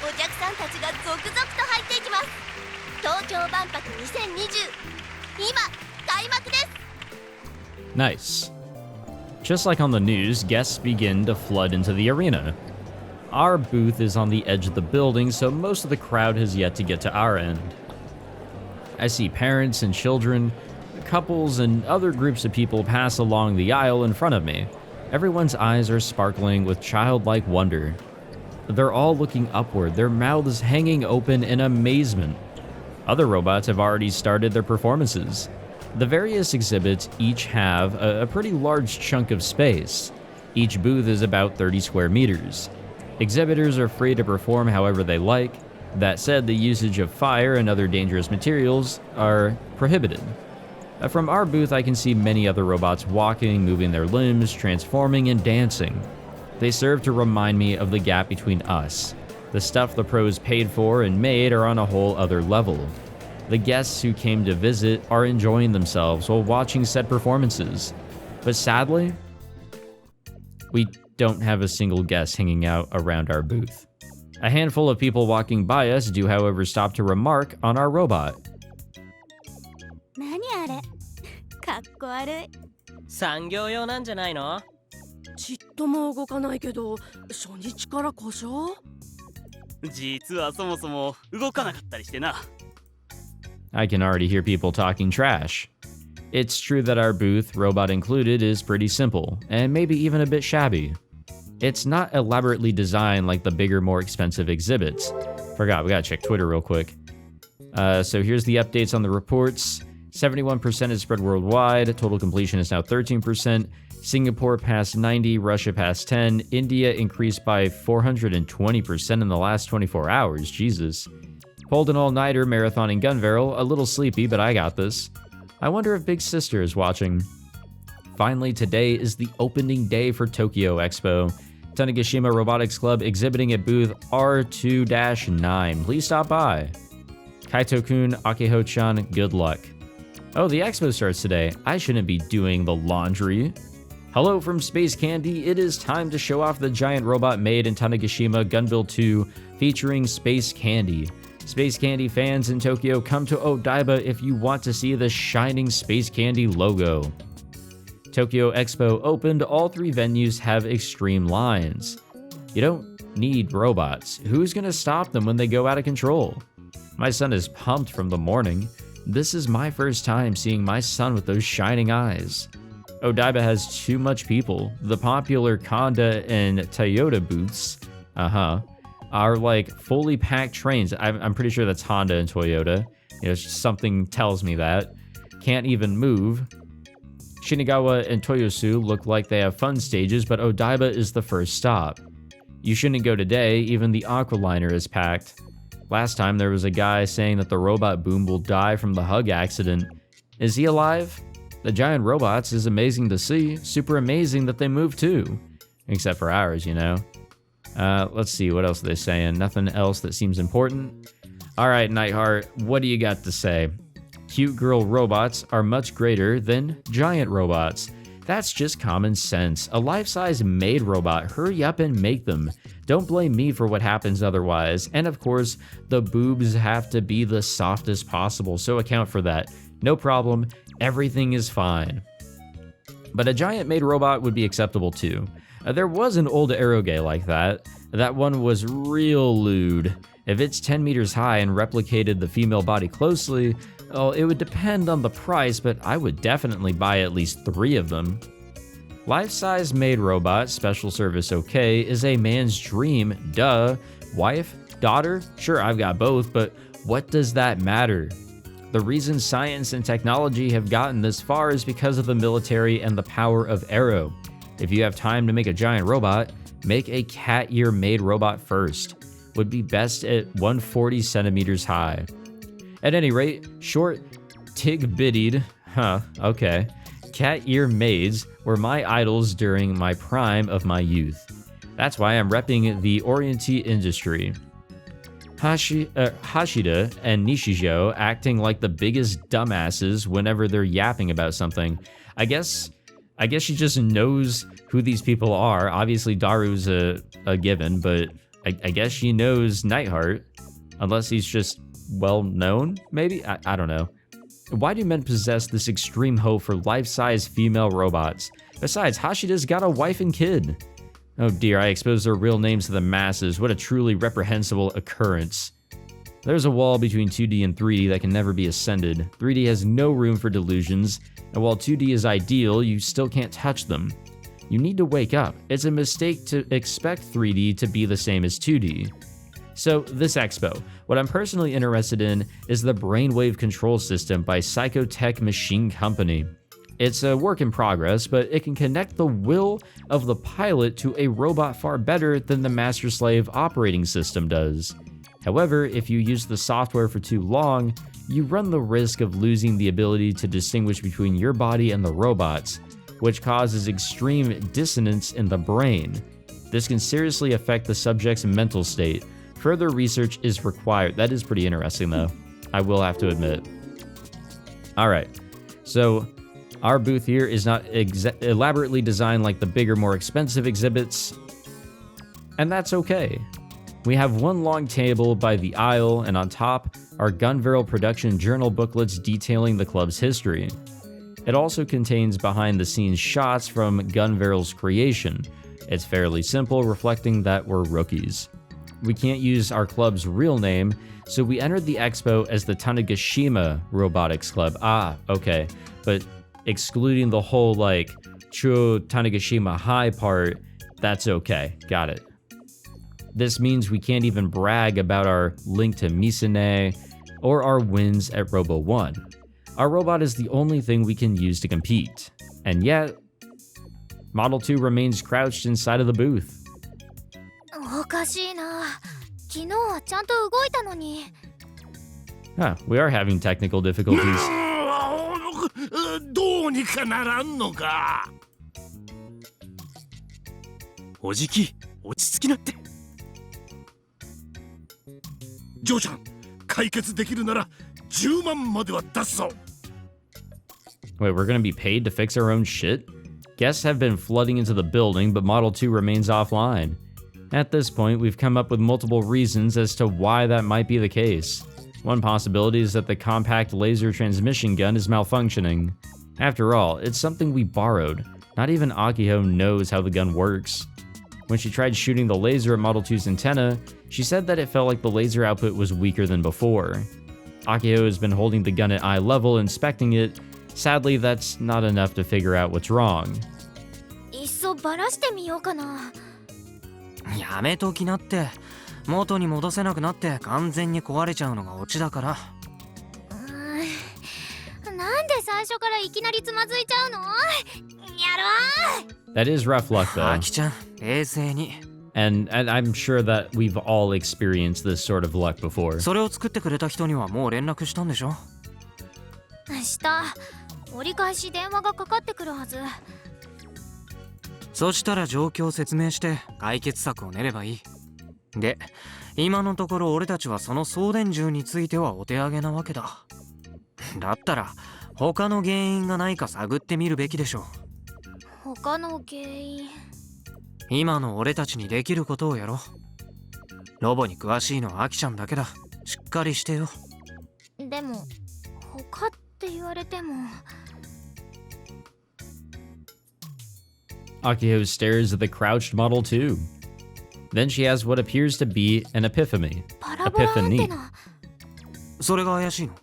お客さんたちが続々と入っていきます。東京万博2020、今開幕です。 Nice. Just like on the news, guests begin to flood into the arena. Our booth is on the edge of the building, so most of the crowd has yet to get to our end. I see parents and children, couples, and other groups of people pass along the aisle in front of me. Everyone's eyes are sparkling with childlike wonder. They're all looking upward, their mouths hanging open in amazement. Other robots have already started their performances. The various exhibits each have a pretty large chunk of space. Each booth is about 30 square meters. Exhibitors are free to perform however they like. That said, the usage of fire and other dangerous materials are prohibited. From our booth, I can see many other robots walking, moving their limbs, transforming, and dancing. They serve to remind me of the gap between us. The stuff the pros paid for and made are on a whole other level. The guests who came to visit are enjoying themselves while watching said performances. But sadly, we don't have a single guest hanging out around our booth. A handful of people walking by us do, however, stop to remark on our robot. 何あれ、かっこ悪い。産業用なんじゃないの？ちっとも動かないけど、初日から故障？実はそもそも動かなかったりしてな。I can already hear people talking trash. It's true that our booth, robot included, is pretty simple, and maybe even a bit shabby. It's not elaborately designed like the bigger, more expensive exhibits. Forgot, we gotta check Twitter real quick. So here's the updates on the reports. 71% is spread worldwide, total completion is now 13%, Singapore passed 90, Russia passed 10, India increased by 420% in the last 24 hours, Jesus. Pulled an all-nighter marathoning gun barrel, a little sleepy, but I got this. I wonder if Big Sister is watching. Finally, today is the opening day for Tokyo Expo. Tanegashima Robotics Club exhibiting at booth R2-9. Please stop by. Kaito-kun, Akiho-chan, good luck. Oh, the expo starts today. I shouldn't be doing the laundry. Hello from Space Candy. It is time to show off the giant robot made in Tanegashima Gunbuild 2 featuring Space Candy. Space Candy fans in Tokyo, come to Odaiba if you want to see the shining Space Candy logo. Tokyo Expo opened. All three venues have extreme lines. You don't need robots. Who's gonna stop them when they go out of control? My son is pumped from the morning. This is my first time seeing my son with those shining eyes. Odaiba has too much people. The popular Honda and Toyota booths, are like fully packed trains. I'm pretty sure that's Honda and Toyota. You know, something tells me that. Can't even move. Shinagawa and Toyosu look like they have fun stages, but Odaiba is the first stop. You shouldn't go today, even the Aqualiner is packed. Last time there was a guy saying that the robot boom will die from the hug accident. Is he alive? The giant robots is amazing to see, super amazing that they move too. Except for ours, you know. Let's see, what else are they saying? Nothing else that seems important. Alright, Nightheart, what do you got to say? Cute girl robots are much greater than giant robots. That's just common sense. A life-size maid robot, hurry up and make them. Don't blame me for what happens otherwise. And of course, the boobs have to be the softest possible, so account for that. No problem, everything is fine. But a giant maid robot would be acceptable too. There was an old eroge like that. That one was real lewd. If it's 10 meters high and replicated the female body closely, well, it would depend on the price, but I would definitely buy at least 3 of them. Life-size maid robot, special service okay, is a man's dream, duh. Wife? Daughter? Sure, I've got both, but what does that matter? The reason science and technology have gotten this far is because of the military and the power of Aero. If you have time to make a giant robot, make a cat ear maid robot first. Would be best at 140 centimeters high. At any rate, short, tig-bittied, okay, cat ear maids were my idols during my prime of my youth. That's why I'm repping the Orienty industry. Hashida and Nishijo acting like the biggest dumbasses whenever they're yapping about something. I guess she just knows who these people are. Obviously, Daru's a given, but I guess she knows Nightheart, unless he's just well-known, maybe? I don't know. Why do men possess this extreme hope for life-size female robots? Besides, Hashida's got a wife and kid. Oh dear, I exposed their real names to the masses. What a truly reprehensible occurrence. There's a wall between 2D and 3D that can never be ascended. 3D has no room for delusions, and while 2D is ideal, you still can't touch them. You need to wake up. It's a mistake to expect 3D to be the same as 2D. So, this expo, what I'm personally interested in is the Brainwave Control System by Psychotech Machine Company. It's a work in progress, but it can connect the will of the pilot to a robot far better than the master-slave operating system does. However, if you use the software for too long, you run the risk of losing the ability to distinguish between your body and the robot's, which causes extreme dissonance in the brain. This can seriously affect the subject's mental state. Further research is required. That is pretty interesting, though, I will have to admit. Alright, so our booth here is not elaborately designed like the bigger, more expensive exhibits, and that's okay. We have one long table by the aisle, and on top are Gunvarel production journal booklets detailing the club's history. It also contains behind-the-scenes shots from Gunvarel's creation. It's fairly simple, reflecting that we're rookies. We can't use our club's real name, so we entered the expo as the Tanegashima Robotics Club. Ah, okay, but excluding the whole, like, Chuo Tanegashima High part, that's okay. Got it. This means we can't even brag about our link to Misune or our wins at Robo 1. Our robot is the only thing we can use to compete. And yet, Model 2 remains crouched inside of the booth. おかしいな。昨日はちゃんと動いたのに。We are having technical difficulties. どうにかならんのか。おじき、落ち着きなって。ジョーちゃん、解決できるなら10万までは出すぞ。Wait, we're gonna be paid to fix our own shit? Guests have been flooding into the building, but Model 2 remains offline. At this point, we've come up with multiple reasons as to why that might be the case. One possibility is that the compact laser transmission gun is malfunctioning. After all, it's something we borrowed. Not even Akiho knows how the gun works. When she tried shooting the laser at Model 2's antenna, she said that it felt like the laser output was weaker than before. Akiho has been holding the gun at eye level, inspecting it. Sadly, that's not enough to figure out what's wrong. いっそバラしてみようかな。やめときなって。元に戻せなくなって完全に壊れちゃうのがオチだから。なんで最初からいきなりつまずいちゃうの？やろう。 That is rough luck, though. アキちゃん、冷静に。And I'm sure that we've all experienced this sort of luck before. それを作ってくれた人にはもう連絡したんでしょ？した。折り返し電話がかかってくるはず。そしたら状況を説明して解決策を練ればいい。で、今のところ俺たちはその送電銃についてはお手上げなわけだ。だったら他の原因がないか探ってみるべきでしょう。他の原因。今の俺たちにできることをやろう。ロボに詳しいのはアキちゃんだけだ。しっかりしてよ。でも他って言われても。Akiho stares at the crouched Model 2. Then she has what appears to be an epiphany. パラボラアンテナ。それが怪しいの？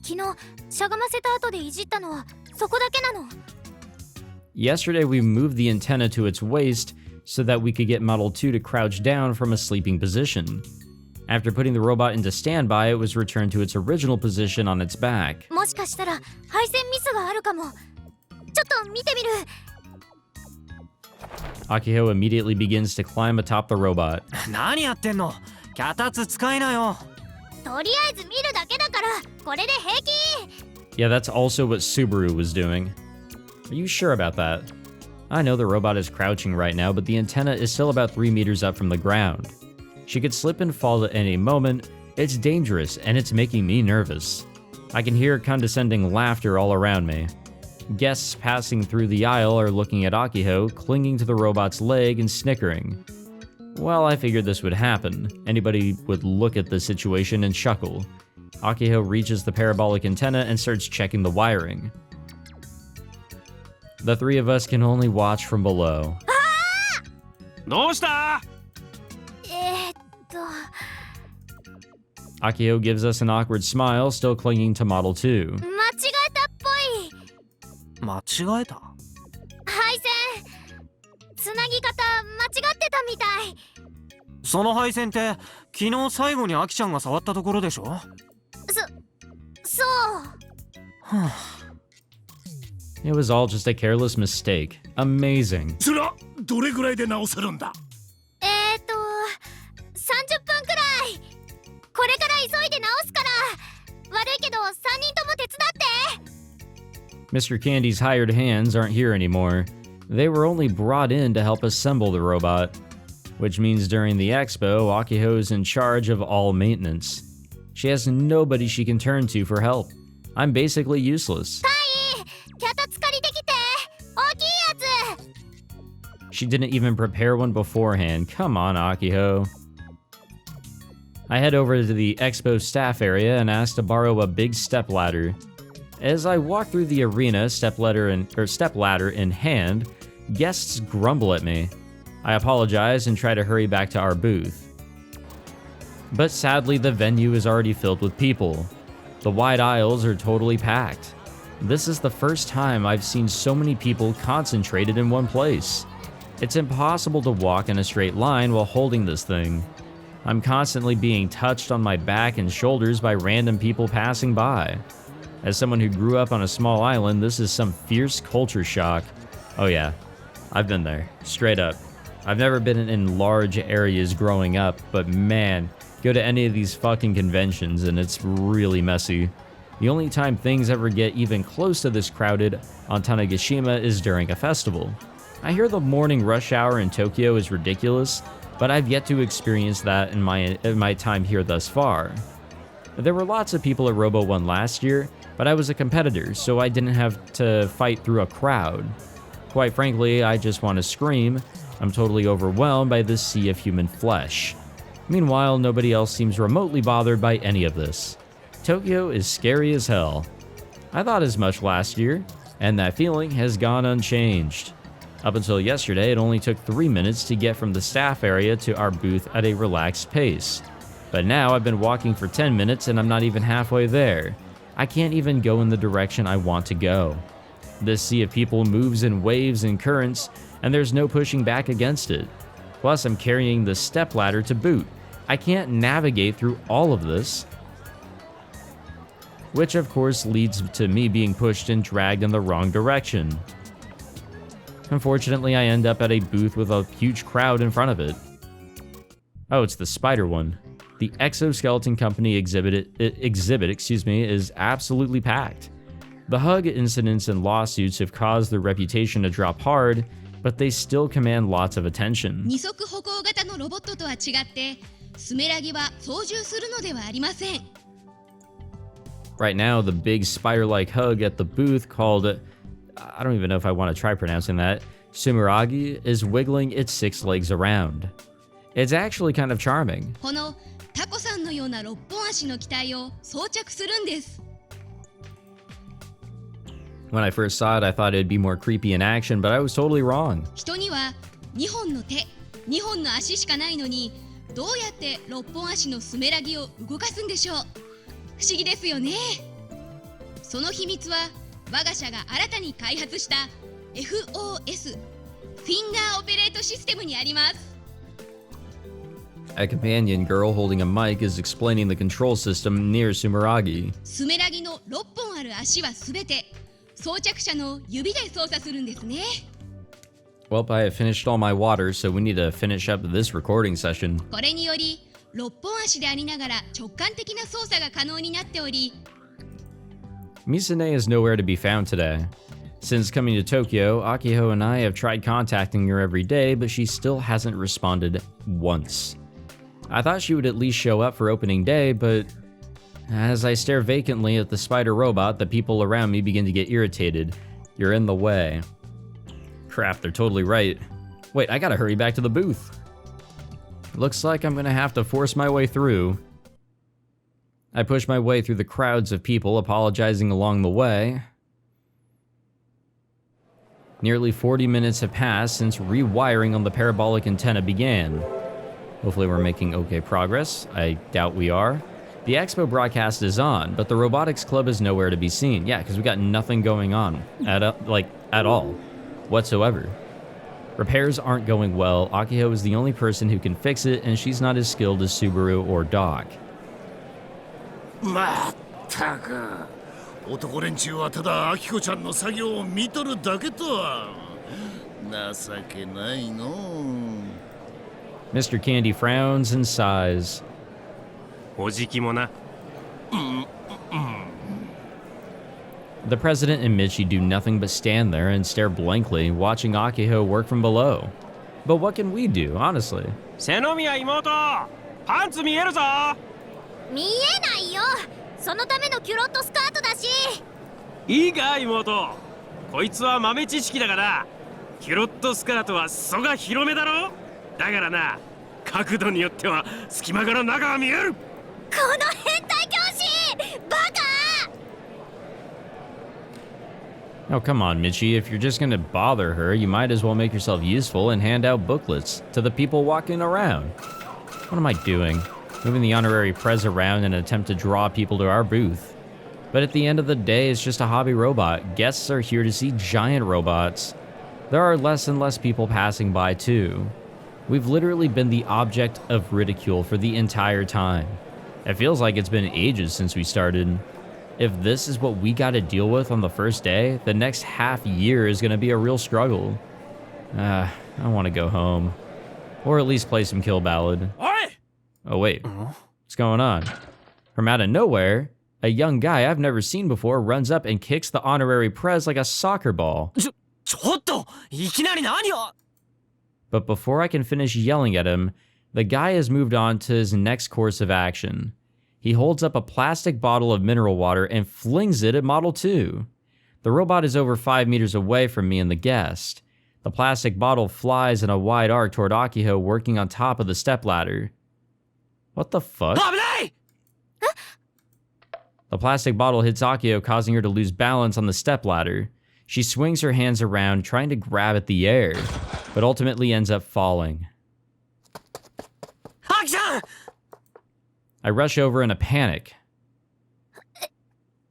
昨日しゃがませた後でいじったのはそこだけなの。Yesterday we moved the antenna to its waist so that we could get Model 2 to crouch down from a sleeping position. After putting the robot into standby, it was returned to its original position on its back. もしかしたら配線ミスがあるかも。ちょっと見てみる。Akiho immediately begins to climb atop the robot. 何やってんの？脚立使いなよ。とりあえず見るだけだからこれで平気。 Yeah, that's also what Subaru was doing. Are you sure about that? I know the robot is crouching right now, but the antenna is still about 3 meters up from the ground. She could slip and fall at any moment. It's dangerous, and it's making me nervous. I can hear condescending laughter all around me. Guests passing through the aisle are looking at Akiho, clinging to the robot's leg and snickering. Well, I figured this would happen. Anybody would look at the situation and chuckle. Akiho reaches the parabolic antenna and starts checking the wiring. The three of us can only watch from below. どうした？ Akiho gives us an awkward smile, still clinging to Model 2. 間違えたっぽい。間違えた？配線つなぎ方間違ってたみたい。その配線って昨日最後にアキちゃんが触ったところでしょ？そう。It was all just a careless mistake. Amazing. それはどれぐらいで直せるんだ？ 30分くらい。これから急いで直すから。悪いけど3人とも手伝って。 Mr. Candy's hired hands aren't here anymore. They were only brought in to help assemble the robot. Which means during the expo, Akiho is in charge of all maintenance. She has nobody she can turn to for help. I'm basically useless. 脚立借りてきて。大きいやつ。 She didn't even prepare one beforehand. Come on, Akiho. I head over to the expo staff area and ask to borrow a big stepladder. As I walk through the arena, stepladder in hand, guests grumble at me. I apologize and try to hurry back to our booth. But sadly, the venue is already filled with people. The wide aisles are totally packed. This is the first time I've seen so many people concentrated in one place. It's impossible to walk in a straight line while holding this thing. I'm constantly being touched on my back and shoulders by random people passing by. As someone who grew up on a small island, this is some fierce culture shock. Oh yeah, I've been there, straight up. I've never been in large areas growing up, but man, go to any of these fucking conventions and it's really messy. The only time things ever get even close to this crowded on Tanegashima is during a festival. I hear the morning rush hour in Tokyo is ridiculous, but I've yet to experience that in my time here thus far. There were lots of people at Robo 1 last year, but I was a competitor, so I didn't have to fight through a crowd. Quite frankly, I just want to scream. I'm totally overwhelmed by this sea of human flesh. Meanwhile, nobody else seems remotely bothered by any of this. Tokyo is scary as hell. I thought as much last year, and that feeling has gone unchanged. Up until yesterday, it only took 3 minutes to get from the staff area to our booth at a relaxed pace. But now I've been walking for 10 minutes and I'm not even halfway there. I can't even go in the direction I want to go. This sea of people moves in waves and currents, and there's no pushing back against it. Plus, I'm carrying the stepladder to boot. I can't navigate through all of this. Which of course leads to me being pushed and dragged in the wrong direction. Unfortunately, I end up at a booth with a huge crowd in front of it. Oh, it's the spider one. The exoskeleton company exhibit is absolutely packed. The hug incidents and lawsuits have caused their reputation to drop hard, but they still command lots of attention. 二足歩行型のロボットとは違ってスメラギは操縦するのではありません。 Right now, the big spider-like hug at the booth called, I don't even know if I want to try pronouncing that, Sumeragi, is wiggling its 6 legs around. It's actually kind of charming. このタコさんのような6本足の機体を装着するんです。 When I first saw it, I thought it'd be more creepy in action, but I was totally wrong. 人には2本の手、2本の足しかないのに、どうやって6本足のスメラギを動かすんでしょう。不思議ですよね。その秘密は我が社が新たに開発した FOS フィンガーオペレートシステムにあります。 A companion girl holding a mic is explaining the control system near Sumeragi. スメラギの6本ある足はすべて装着者の指で操作するんですね。 Well, I have finished all my water, so we need to finish up this recording session. これにより6本足でありながら直感的な操作が可能になっており、 Misune is nowhere to be found today. Since coming to Tokyo, Akiho and I have tried contacting her every day, but she still hasn't responded once. I thought she would at least show up for opening day, but as I stare vacantly at the spider robot, the people around me begin to get irritated. You're in the way. Crap, they're totally right. Wait, I gotta hurry back to the booth. Looks like I'm gonna have to force my way through. I push my way through the crowds of people apologizing along the way. Nearly 40 minutes have passed since rewiring on the parabolic antenna began. Hopefully we're making okay progress. I doubt we are. The expo broadcast is on, but the Robotics Club is nowhere to be seen. Yeah, because we got nothing going on at all, whatsoever. Repairs aren't going well. Akiho is the only person who can fix it, and she's not as skilled as Subaru or Doc. まったく男連中はただアキコちゃんの作業を見とるだけとは情けないの。 Mr. Candy frowns and sighs. おじきもな。The president and Michi do nothing but stand there and stare blankly, watching Akiho work from below. But what can we do, honestly? セノミヤ妹、パンツ見えるぞ。見えないよ。そのためのキュロットスカートだし。いいか妹、こいつは豆知識だから、キュロットスカートは裾が広めだろ。だからな、角度によっては隙間から中が見える。この変態教師、バカ。 Oh, come on, Michi. If you're just gonna bother her, you might as well make yourself useful and hand out booklets to the people walking around. What am I doing? Moving the honorary prez around in an attempt to draw people to our booth. But at the end of the day, it's just a hobby robot. Guests are here to see giant robots. There are less and less people passing by, too. We've literally been the object of ridicule for the entire time. It feels like it's been ages since we started. If this is what we gotta deal with on the first day, the next half year is gonna be a real struggle. I wanna go home. Or at least play some Kill Ballad. Oh wait, what's going on? From out of nowhere, a young guy I've never seen before runs up and kicks the honorary prez like a soccer ball. ちょっと、いきなり何を。 But before I can finish yelling at him, the guy has moved on to his next course of action. He holds up a plastic bottle of mineral water and flings it at Model 2. The robot is over 5 meters away from me and the guest. The plastic bottle flies in a wide arc toward Akiho working on top of the stepladder. What the fuck? The plastic bottle hits Akiho, causing her to lose balance on the stepladder. She swings her hands around, trying to grab at the air, but ultimately ends up falling. I rush over in a panic.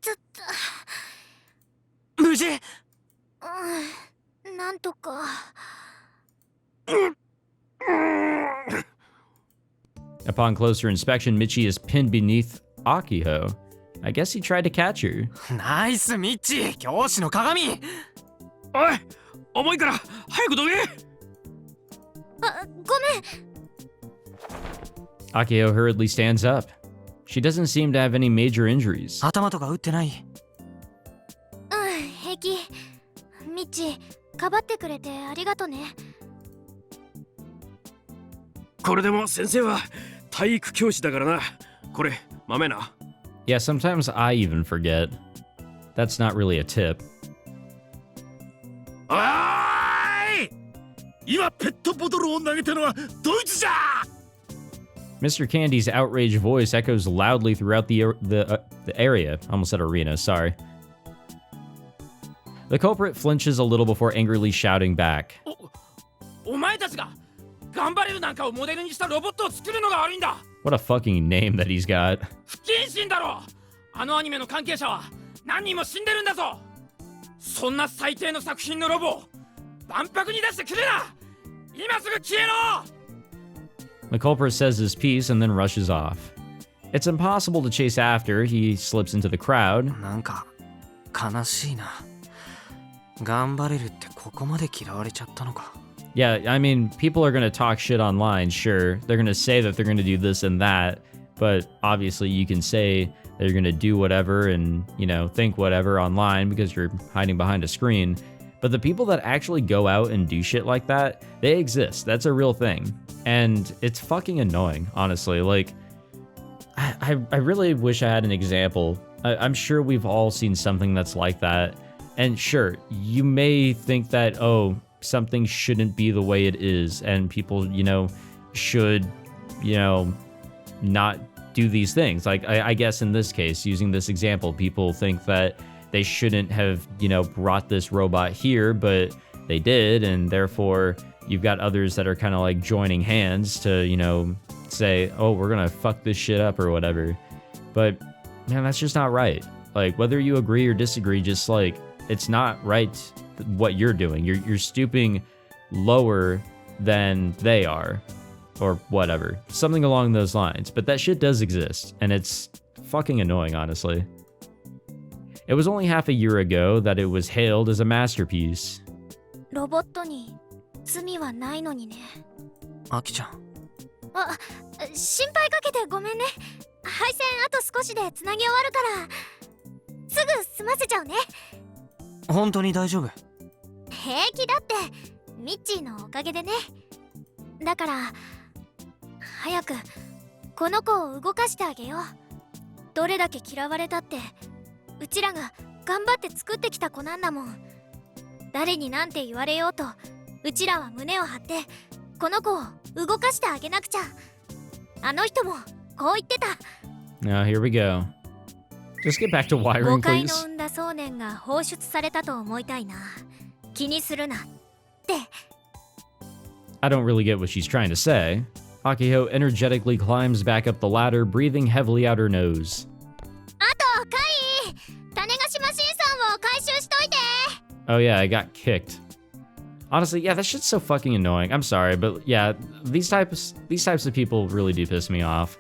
ちょっと。無事。なんとか。Upon closer inspection, Michi is pinned beneath Akiho. I guess he tried to catch her. ナイスミッチ、教師の鏡。おい、重いから早くどけ。ごめん。 Akiho hurriedly stands up. She doesn't seem to have any major injuries. 頭とか打ってない。敵。ミッチ、かばってくれてありがとね。これでも先生は体育教師だからな。これ豆な。Yeah, sometimes I even forget. That's not really a tip. おーい！今ペットボトルを投げたのはドイツじゃ！ Mr. Candy's outraged voice echoes loudly throughout the area. Almost said arena, sorry. The culprit flinches a little before angrily shouting back. お前たちが頑張れるなんかをモデルにしたロボットを作るのが悪いんだ。 What a fucking name that he's got. 不謹慎だろ。あのアニメの関係者は何人も死んでるんだぞ。そんな最低の作品のロボを万博に出してくれな。今すぐ消えろ。 The culprit says his piece and then rushes off. It's impossible to chase after. He slips into the crowd. なんか悲しいな。頑張れるってここまで嫌われちゃったのか。 Yeah, I mean, people are going to talk shit online, sure. They're going to say that they're going to do this and that, but obviously you can say that you're going to do whatever and, you know, think whatever online because you're hiding behind a screen. But the people that actually go out and do shit like that, they exist. That's a real thing. And it's fucking annoying, honestly. Like, I really wish I had an example. I'm sure we've all seen something that's like that. And sure, you may think that, oh, something shouldn't be the way it is, and people, you know, should, you know, not do these things. Like, I guess in this case, using this example, people think that they shouldn't have, you know, brought this robot here, but they did, and therefore you've got others that are kind of like joining hands to, you know, say, oh, we're gonna fuck this shit up or whatever. But man, that's just not right. Like, whether you agree or disagree, just like, it's not right what you're doing. You're stooping lower than they are, or whatever, something along those lines. But that shit does exist, and it's fucking annoying, honestly. It was only half a year ago that it was hailed as a masterpiece. ロボットに罪はないのにね。アキちゃん。あ、心配かけてごめんね。配線あと少しでつなぎ終わるからすぐ済ませちゃうね。本当に大丈夫？平気だって、ミッチーのおかげでね。だから早くこの子を動かしてあげよう。どれだけ嫌われたってうちらが頑張って作ってきた子なんだもん。誰になんて言われようとうちらは胸を張ってこの子を動かしてあげなくちゃ。あの人もこう言ってた。 Now here we go. Just get back to 誤 wiring, 解の please. 生んだ想念が放出されたと思いたいな。気にするなって。 I don't really get what she's trying to say. Akiho energetically climbs back up the ladder, breathing heavily out her nose. あとカイ、種子島新さんを回収しといて。 Oh yeah, I got kicked. Honestly, yeah, that shit's so fucking annoying. I'm sorry, but yeah, these types of people really do piss me off.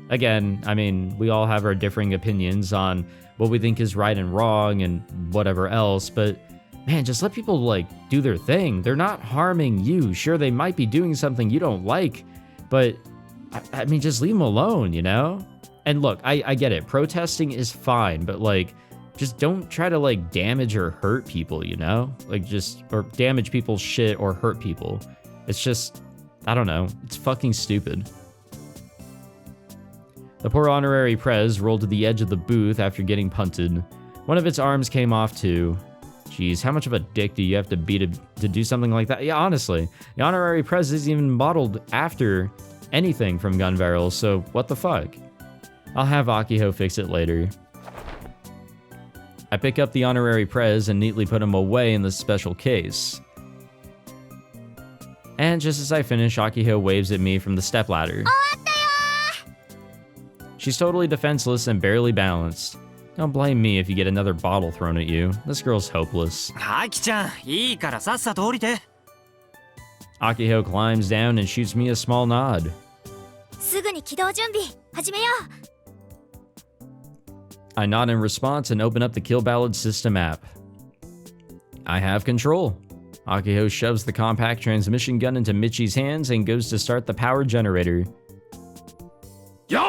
Again, I mean, we all have our differing opinions on what we think is right and wrong and whatever else, but man, just let people like do their thing. They're not harming you. Sure, they might be doing something you don't like, but I mean, just leave them alone, you know? And look, I get it. Protesting is fine, but like, just don't try to like damage or hurt people, you know? Like or damage people's shit or hurt people. It's just, I don't know. It's fucking stupid. The poor honorary prez rolled to the edge of the booth after getting punted. One of its arms came off too. Jeez, how much of a dick do you have to be to do something like that? Yeah, honestly, the honorary prez isn't even modeled after anything from gun barrels, so what the fuck? I'll have Akiho fix it later. I pick up the honorary prez and neatly put him away in the special case. And just as I finish, Akiho waves at me from the stepladder. She's totally defenseless and barely balanced. Don't blame me if you get another bottle thrown at you. This girl's hopeless. アキちゃん、いいからさっさと降りて。 Akiho climbs down and shoots me a small nod. すぐに起動準備始めよう。 I nod in response and open up the Kill Ballad system app. I have control. Akiho shoves the compact transmission gun into Michi's hands and goes to start the power generator. よ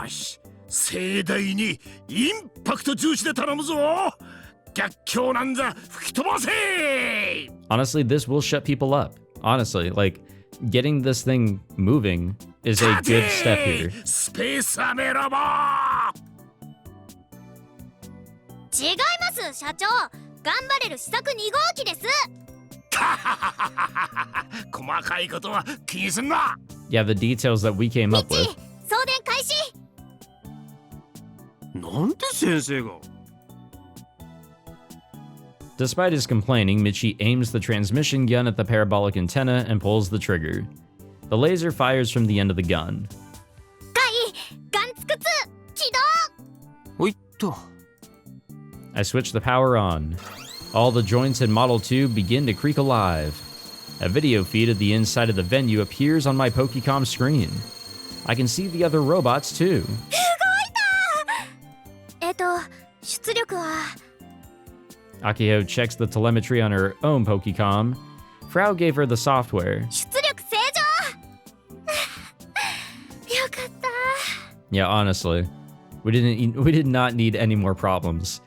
ーし、盛大にインパクト重視で頼むぞ。逆境なんざ吹き飛ばせ。 Honestly, this will shut people up. Honestly, like, getting this thing moving is a good step here. スペースアメロボ。違います社長、頑張れる試作2号機です。細かいことは気にすんな。 Yeah, the details that we came up with. 送電開始。なんで先生が。 Despite his complaining, Michi aims the transmission gun at the parabolic antenna and pulls the trigger. The laser fires from the end of the gun. ガンツクツ起動。おいっと。 I switch the power on. All the joints in Model 2 begin to creak alive. A video feed of the inside of the venue appears on my Pokecom screen. I can see the other robots too. 出力は Akiho checks the telemetry on her own Pokecom. Frau gave her the software. 出力正常。よかった。 Yeah, honestly, we did not need any more problems.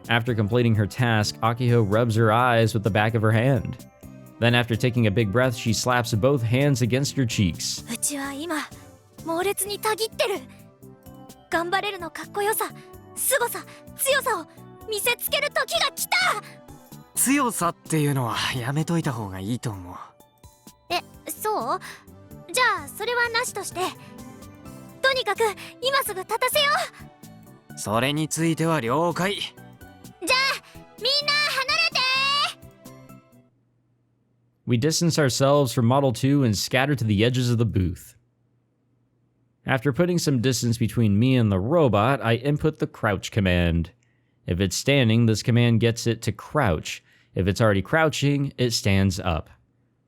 After completing her task, Akiho rubs her eyes with the back of her hand. Then after taking a big breath, she slaps both hands against her cheeks. うちは今猛烈にたぎってる。頑張れるのかっこよさ、凄さ、強さを見せつける時が来た。強さっていうのはやめといた方がいいと思う。え、そう？じゃあそれはなしとして、とにかく今すぐ立たせよう。それについては了解。じゃあみんな離れて。 We distance ourselves from Model 2 and scatter to the edges of the booth. After putting some distance between me and the robot, I input the crouch command. If it's standing, this command gets it to crouch. If it's already crouching, it stands up.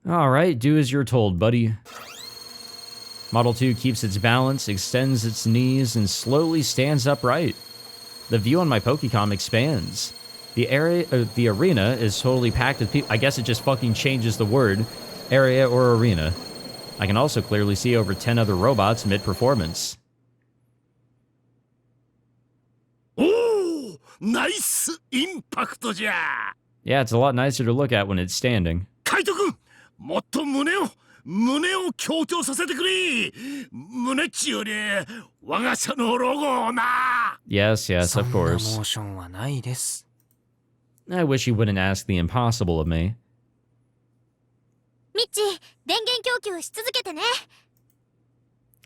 Alright, do as you're told, buddy. Model 2 keeps its balance, extends its knees, and slowly stands upright. The view on my Pokecom expands. The arena is totally packed with people. I guess it just fucking changes the word, area or arena. I can also clearly see over 10 other robots mid-performance. Oh, nice impact, ja. Yeah, it's a lot nicer to look at when it's standing. Kaito-kun, もっと胸を強調させてくれ。胸っちより我が社のロゴをな。 Yes, yes, of course. そんなモーションはないです。 I wish he wouldn't ask the impossible of me. ミッチ、電源供給し続けてね。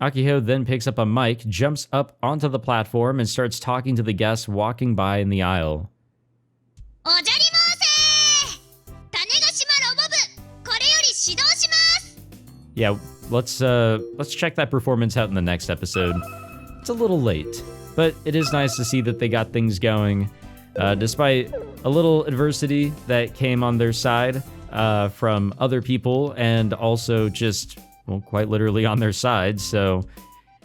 Akiho then picks up a mic, jumps up onto the platform, and starts talking to the guests walking by in the aisle. おじゃり申せ！種子島ロボ部、これより始動します。 Yeah, let's check that performance out in the next episode. It's a little late, but it is nice to see that they got things going, despite a little adversity that came on their side from other people, and also just, well, quite literally on their side. So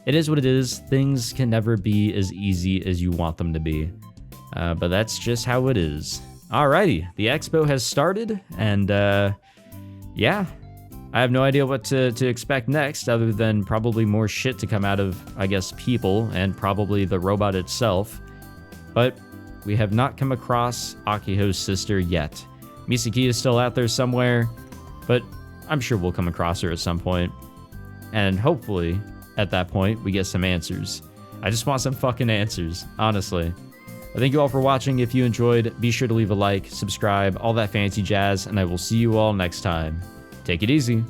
it is what it is. Things can never be as easy as you want them to be, but that's just how it is. Alrighty, the expo has started, and yeah, I have no idea what to expect next, other than probably more shit to come out of, I guess, people, and probably the robot itself. But we have not come across Akiho's sister yet. Misaki is still out there somewhere, but I'm sure we'll come across her at some point. And hopefully, at that point, we get some answers. I just want some fucking answers, honestly. Thank you all for watching. If you enjoyed, be sure to leave a like, subscribe, all that fancy jazz, and I will see you all next time. Take it easy.